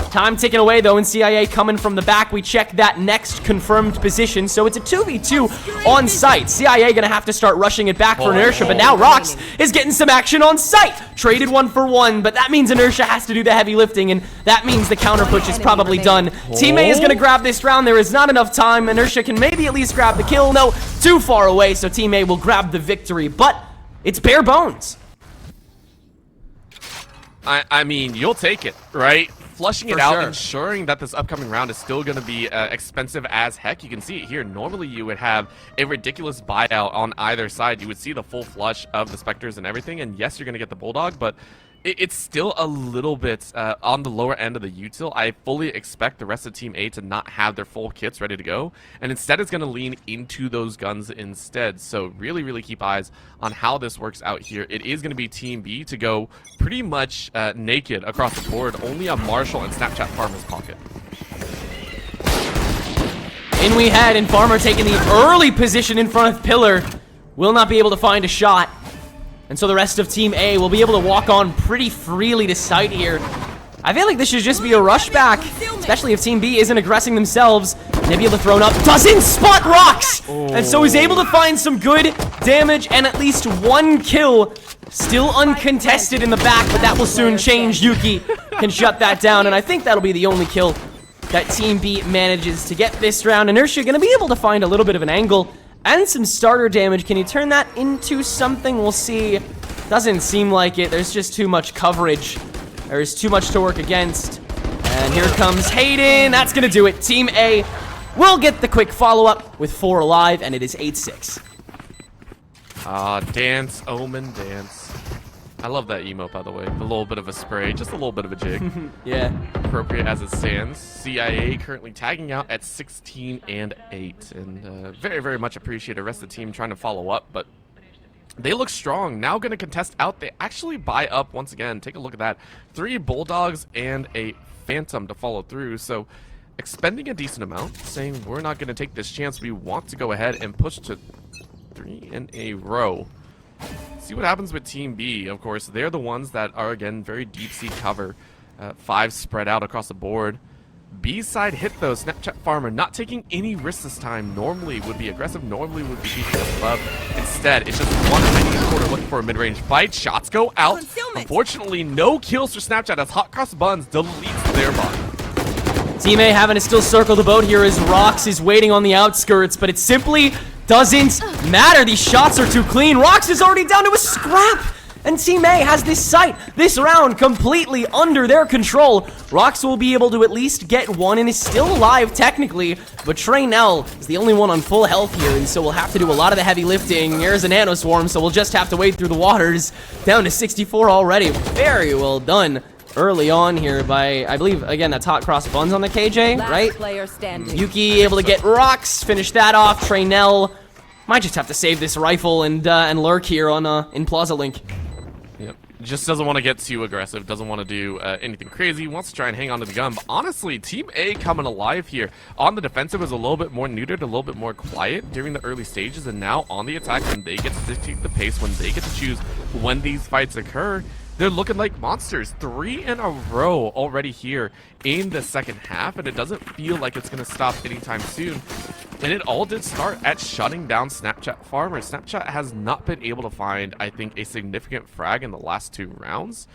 S2: Time ticking away, though, and CIA coming from the back. We check that next confirmed position, so it's a 2v2 on site. CIA gonna have to start rushing it back for Inertia, but now Rox is getting some action on site. Traded 1 for 1, but that means Inertia has to do the heavy lifting, and that means the counter push is probably done. Team A is gonna grab this round. There is not enough time. Inertia can maybe at least grab the kill. No, too far away, so Team A will grab the victory, but it's bare bones.
S1: I mean, you'll take it, right? Flushing it out,
S2: sure.
S1: ensuring that this upcoming round is still going to be expensive as heck. You can see it here. Normally, you would have a ridiculous buyout on either side. You would see the full flush of the Spectres and everything, and yes, you're going to get the Bulldog, but it's still a little bit on the lower end of the util. I fully expect the rest of Team A to not have their full kits ready to go, and instead it's going to lean into those guns instead. So really, really keep eyes on how this works out here. It is going to be Team B to go pretty much naked across the board, only a Marshall and Snapchat Farmer's pocket.
S2: In we head, and Farmer taking the early position in front of Pillar. Will not be able to find a shot. And so the rest of Team A will be able to walk on pretty freely to site here. I feel like this should just be a rush back, especially if Team B isn't aggressing themselves. Nebula thrown up, doesn't spot Rox! And so he's able to find some good damage and at least 1 kill. Still uncontested in the back, but that will soon change. Yuki can shut that down, and I think that'll be the only kill that Team B manages to get this round. Inertia gonna be able to find a little bit of an angle and some starter damage. Can you turn that into something? We'll see. Doesn't seem like it. There's just too much coverage. There's too much to work against. And here comes Hayden. That's gonna do it. Team A will get the quick follow-up with 4 alive, and it is 8-6.
S1: Dance, Omen, dance. I love that emote, by the way. A little bit of a spray, just a little bit of a jig.
S2: Yeah.
S1: Appropriate as it stands. CIA currently tagging out at 16 and 8. And very, very much appreciate the rest of the team trying to follow up, but they look strong. Now going to contest out. They actually buy up once again. Take a look at that. 3 Bulldogs and a Phantom to follow through. So expending a decent amount, saying we're not going to take this chance. We want to go ahead and push to 3 in a row. See what happens with Team B. Of course, they're the ones that are, again, very deep sea cover. 5 spread out across the board. B side hit though. Snapchat Farmer not taking any risks this time. Normally would be aggressive. Normally would be keeping us above. Instead, it's just one tiny quarter looking for a mid-range fight. Shots go out. Unfortunately, no kills for Snapchat as Hot Cross Buns deletes their bot.
S2: Team A having to still circle the boat here as Rox is waiting on the outskirts, but it simply doesn't matter. These shots are too clean. Rox is already down to a scrap. And Team A has this site, this round, completely under their control. Rox will be able to at least get one and is still alive, technically. But Traynell is the only one on full health here, and so we'll have to do a lot of the heavy lifting. There's a Nano Swarm, so we'll just have to wade through the waters. Down to 64 already. Very well done early on here by, I believe, again, that's Hot Cross Buns on the KJ, right?
S3: Player standing.
S2: Yuki able to get Rox, finish that off. Traynell might just have to save this rifle and lurk here on in Plaza Link.
S1: Yep. Just doesn't want to get too aggressive, doesn't want to do anything crazy, wants to try and hang on to the gun. But honestly, Team A coming alive here. On the defensive is a little bit more neutered, a little bit more quiet during the early stages, and now on the attack when they get to dictate the pace, when they get to choose when these fights occur, they're looking like monsters. 3 in a row already here in the second half, and it doesn't feel like it's going to stop anytime soon. And it all did start at shutting down Snapchat Farmer. Snapchat has not been able to find, I think, a significant frag in the last 2 rounds.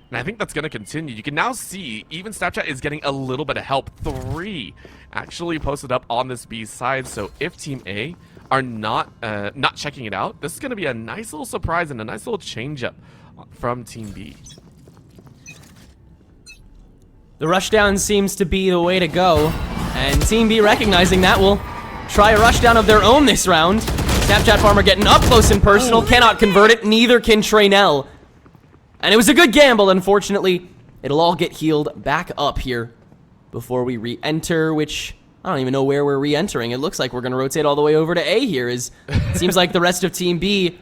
S1: And I think that's going to continue. You can now see even Snapchat is getting a little bit of help. 3 actually posted up on this B side. So if Team A are not checking it out, this is going to be a nice little surprise and a nice little change up from Team B.
S2: The rushdown seems to be the way to go. And Team B recognizing that will try a rushdown of their own this round. Snapchat Farmer getting up close and personal. Cannot convert it. Neither can Traynell. And it was a good gamble, unfortunately. It'll all get healed back up here before we re-enter, which I don't even know where we're re-entering. It looks like we're going to rotate all the way over to A here. It seems like the rest of Team B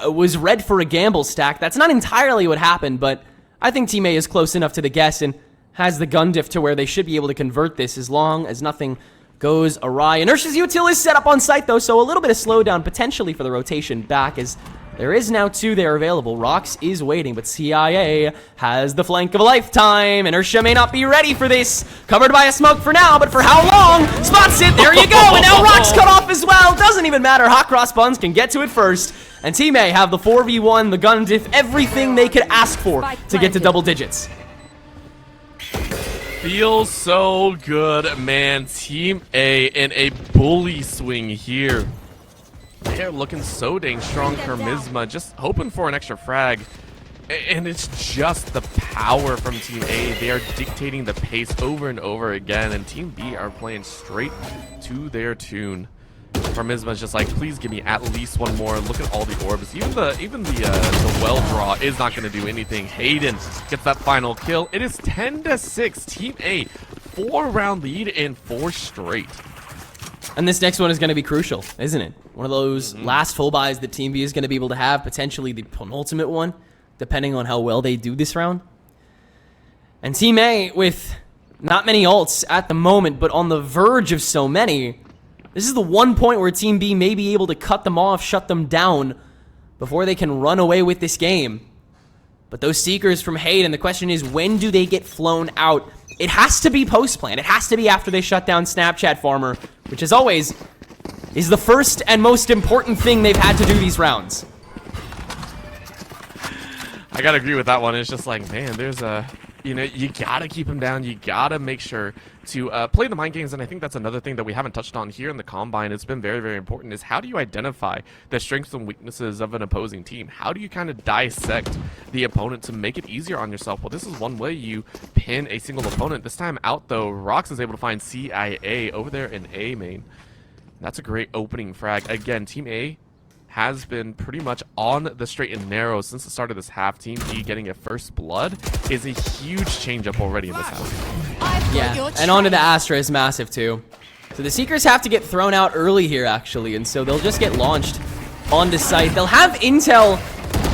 S2: was read for a gamble stack. That's not entirely what happened, but I think Team A is close enough to the guess and has the gun diff to where they should be able to convert this as long as nothing goes awry. Inertia's util is set up on site, though, so a little bit of slowdown potentially for the rotation back as there is now 2 there available. Rox is waiting, but CIA has the flank of a lifetime. Inertia may not be ready for this. Covered by a smoke for now, but for how long? Spots it, there you go, and now Rox cut off as well. Doesn't even matter, Hot Cross Buns can get to it first. And Team A have the 4v1, the gun diff, everything they could ask for to get to double digits.
S1: Feels so good, man. Team A in a bully swing here. They're looking so dang strong. Charisma, just hoping for an extra frag. And it's just the power from Team A. They are dictating the pace over and over again. And Team B are playing straight to their tune. Charisma is just like, please give me at least one more. Look at all the orbs. Even the well draw is not going to do anything. Hayden gets that final kill. It is 10-6. Team A, 4-round lead in 4 straight.
S2: And this next one is going to be crucial, isn't it? One of those last full buys that Team B is going to be able to have, potentially the penultimate one, depending on how well they do this round. And Team A, with not many ults at the moment, but on the verge of so many, this is the one point where Team B may be able to cut them off, shut them down, before they can run away with this game. But those Seekers from Hayden, the question is, when do they get flown out? It has to be post-plan. It has to be after they shut down Snapchat Farmer, which, as always, is the first and most important thing they've had to do these rounds.
S1: I gotta agree with that one. It's just like, man, there's You know, you gotta keep him down. You gotta make sure to play the mind games, and I think that's another thing that we haven't touched on here in the Combine. It's been very, very important, is how do you identify the strengths and weaknesses of an opposing team? How do you kind of dissect the opponent to make it easier on yourself? Well, this is one way you pin a single opponent. This time out, though, Rox is able to find CIA over there in A main. That's a great opening frag. Again, Team A has been pretty much on the straight and narrow since the start of this half. Team B getting a first blood is a huge change up already in this half.
S2: Yeah, and onto the Astra is massive too. So the Seekers have to get thrown out early here actually, and so they'll just get launched onto site. They'll have intel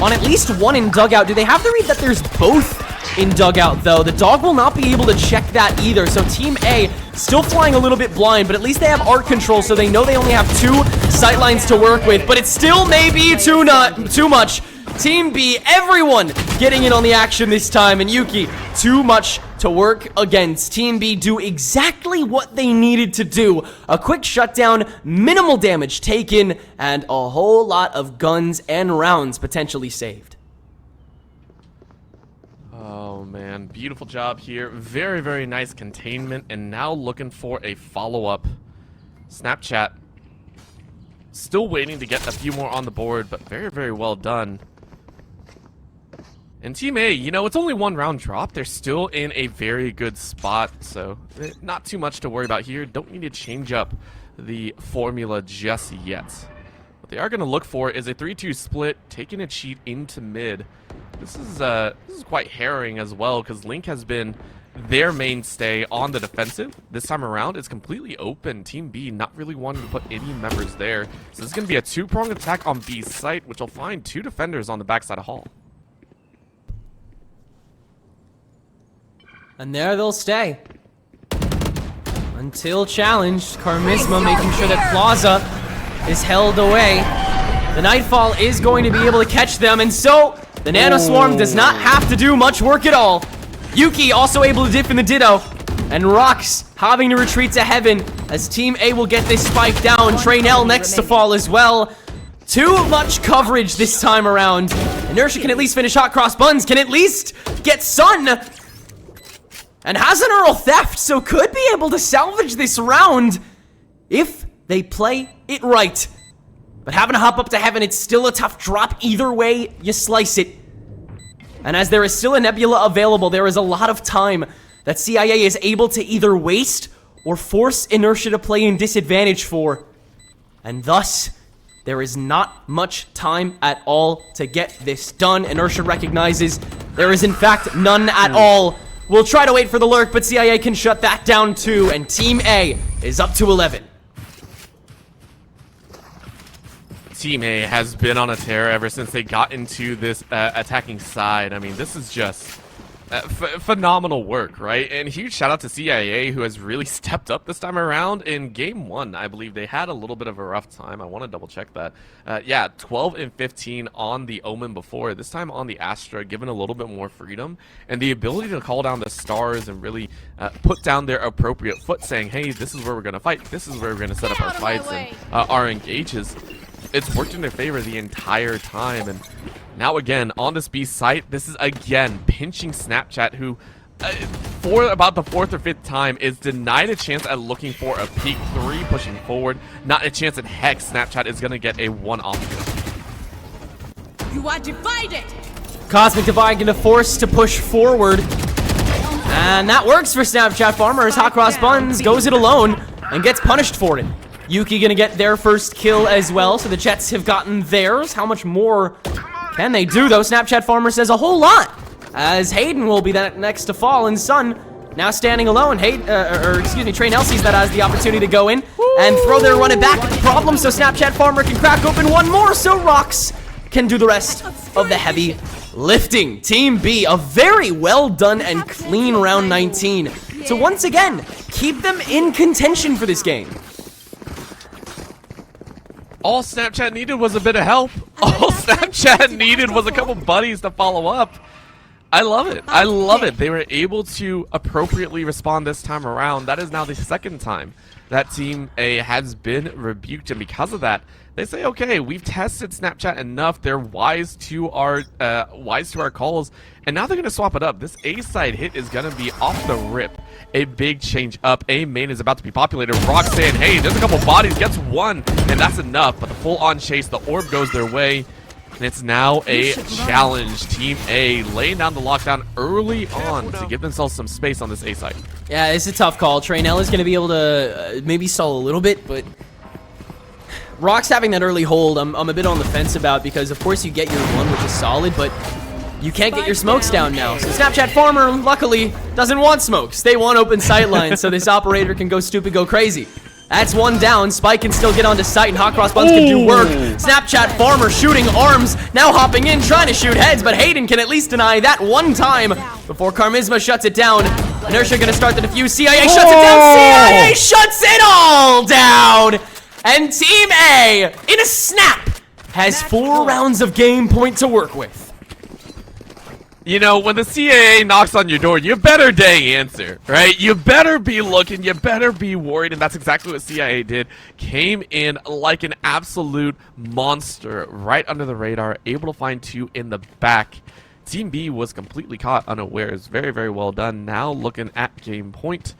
S2: on at least one in dugout. Do they have the read that there's both in dugout though? The dog will not be able to check that either. So Team A still flying a little bit blind, but at least they have art control, so they know they only have 2 sightlines to work with, but it still may be too much. Team B, everyone getting in on the action this time, and Yuki, too much to work against. Team B do exactly what they needed to do. A quick shutdown, minimal damage taken, and a whole lot of guns and rounds potentially saved.
S1: Oh man, beautiful job here. Very, very nice containment, and now looking for a follow-up. Snapchat still waiting to get a few more on the board, but very, very well done. And Team A, you know, it's only 1 round drop. They're still in a very good spot, so not too much to worry about here. Don't need to change up the formula just yet. What they are going to look for is a 3-2 split, taking a cheat into mid. This is quite harrowing as well, because Link has been their mainstay on the defensive. This time around, it's completely open. Team B not really wanting to put any members there. So this is going to be a 2-pronged attack on B's site, which will find 2 defenders on the backside of Hall.
S2: And there they'll stay. Until challenged, Karmizma making sure that Plaza is held away. The Nightfall is going to be able to catch them, and so the Nano Swarm does not have to do much work at all. Yuki also able to dip in the Ditto, and Rox having to retreat to heaven as Team A will get this spike down. Traynell next to fall as well. Too much coverage this time around. Inertia can at least finish Hot Cross Buns, can at least get Sun, and has an Earl Theft, so could be able to salvage this round if they play it right. But having to hop up to heaven, it's still a tough drop either way you slice it. And as there is still a Nebula available, there is a lot of time that CIA is able to either waste or force Inertia to play in disadvantage for. And thus, there is not much time at all to get this done. Inertia recognizes there is in fact none at all. We'll try to wait for the lurk, but CIA can shut that down too, and Team A is up to 11.
S1: Team A has been on a tear ever since they got into this attacking side. I mean, this is just phenomenal work, right? And huge shout out to CIA, who has really stepped up this time around. In game 1, I believe they had a little bit of a rough time. I want to double check that. Yeah, 12 and 15 on the Omen before. This time on the Astra, given a little bit more freedom and the ability to call down the stars and really put down their appropriate foot, saying, hey, this is where we're going to fight. This is where we're going to set up our fights and our engages. It's worked in their favor the entire time. And now again, on this B site, this is again pinching Snapchat, who for about the 4th or 5th time is denied a chance at looking for a peak 3 pushing forward. Not a chance at Hex. Snapchat is going to get a 1-off kill.
S3: You are divided.
S2: Cosmic Divide gonna force to push forward. And that works for Snapchat Farmer as Hot Cross Buns goes it alone and gets punished for it. Yuki gonna get their first kill as well, so the Jets have gotten theirs. How much more can they do, though? Snapchat Farmer says a whole lot, as Hayden will be that next to fall, and Sun now standing alone. Traynell sees that as the opportunity to go in and throw their run it back at the problem, so Snapchat Farmer can crack open one more, so Rox can do the rest of the heavy lifting. Team B, a very well done and clean round 19. So once again, keep them in contention for this game.
S1: All Snapchat needed was a bit of help. All Snapchat needed was a couple buddies to follow up. I love it. I love it. They were able to appropriately respond this time around. That is now the second time that Team A has been rebuked, and because of that, they say, okay, we've tested Snapchat enough. They're wise to our calls, and now they're gonna swap it up. This A side hit is gonna be off the rip. A big change up. A main is about to be populated. Rock saying, hey, there's a couple bodies, gets one, and that's enough. But the full-on chase, the orb goes their way. And it's now a challenge. Team A laying down the lockdown early on to give themselves some space on this A side.
S2: Yeah, it's a tough call. Traynell is going to be able to maybe stall a little bit, but Rock's having that early hold. I'm a bit on the fence about, because of course you get your one, which is solid, but you can't get your smokes down now. So Snapchat Farmer, luckily, doesn't want smokes. They want open sight lines, so this operator can go stupid, go crazy. That's one down. Spike can still get onto sight, and Hot Cross Buns can do work. Snapchat Farmer shooting arms, now hopping in, trying to shoot heads, but Hayden can at least deny that one time before Karmizma shuts it down. Inertia gonna start the defuse. CIA shuts it down. CIA shuts it all down. And Team A, in a snap, has 4 rounds of game point to work with.
S1: You know, when the CAA knocks on your door, you better dang answer, right? You better be looking, you better be worried, and that's exactly what CIA did. Came in like an absolute monster, right under the radar, able to find 2 in the back. Team B was completely caught unawares. Very, very well done. Now looking at game point.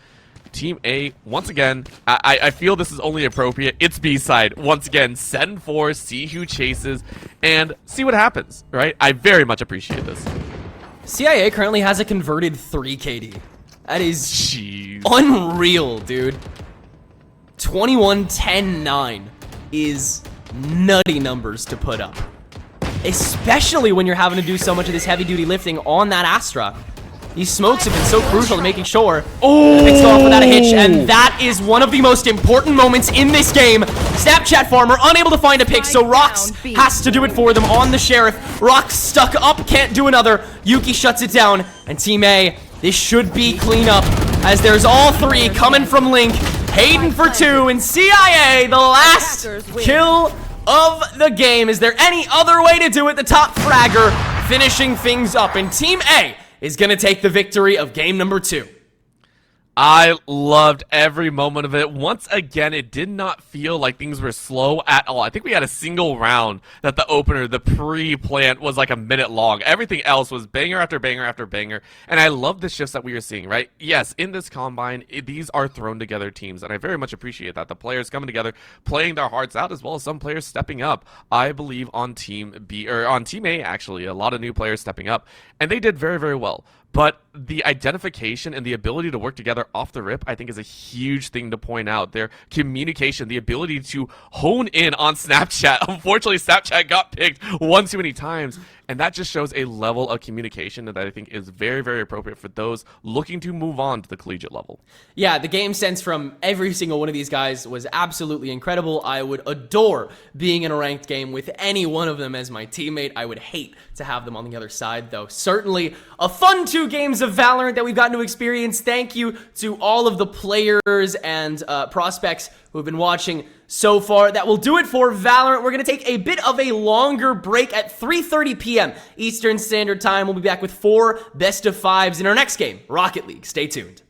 S1: Team A, once again, I feel this is only appropriate. It's B side. Once again, send 4, see who chases, and see what happens, right? I very much appreciate this.
S2: CIA currently has a converted 3 KD. That is
S1: Jeez.
S2: Unreal, dude. 21, 10, 9 is nutty numbers to put up. Especially when you're having to do so much of this heavy-duty lifting on that Astra. These smokes have been so crucial to making sure it's off without a hitch, and that is one of the most important moments in this game. Snapchat Farmer unable to find a pick, so Rox has to do it for them on the Sheriff. Rox stuck up, can't do another. Yuki shuts it down, and Team A, this should be cleanup, as there's all 3 coming from Link. Hayden for 2, and CIA, the last kill of the game. Is there any other way to do it? The top fragger finishing things up, and Team A is going to take the victory of game number 2.
S1: I loved every moment of it. Once again, it did not feel like things were slow at all. I think we had a single round that the opener, the pre-plant, was like a minute long. Everything else was banger after banger after banger. And I love the shifts that we are seeing, right? Yes, in this Combine, these are thrown together teams. And I very much appreciate that. The players coming together, playing their hearts out, as well as some players stepping up. I believe on Team B, or on Team A, actually, a lot of new players stepping up. And they did very, very well. But the identification and the ability to work together off the rip, I think, is a huge thing to point out. Their communication, the ability to hone in on Snapchat. Unfortunately, Snapchat got picked one too many times, and that just shows a level of communication that I think is very, very appropriate for those looking to move on to the collegiate level.
S2: Yeah, the game sense from every single one of these guys was absolutely incredible. I would adore being in a ranked game with any one of them as my teammate. I would hate to have them on the other side, though. Certainly a fun 2 games of Valorant that we've gotten to experience. Thank you to all of the players and prospects who have been watching so far. That will do it for Valorant. We're going to take a bit of a longer break at 3:30 p.m. Eastern Standard Time. We'll be back with 4 best of 5s in our next game, Rocket League. Stay tuned.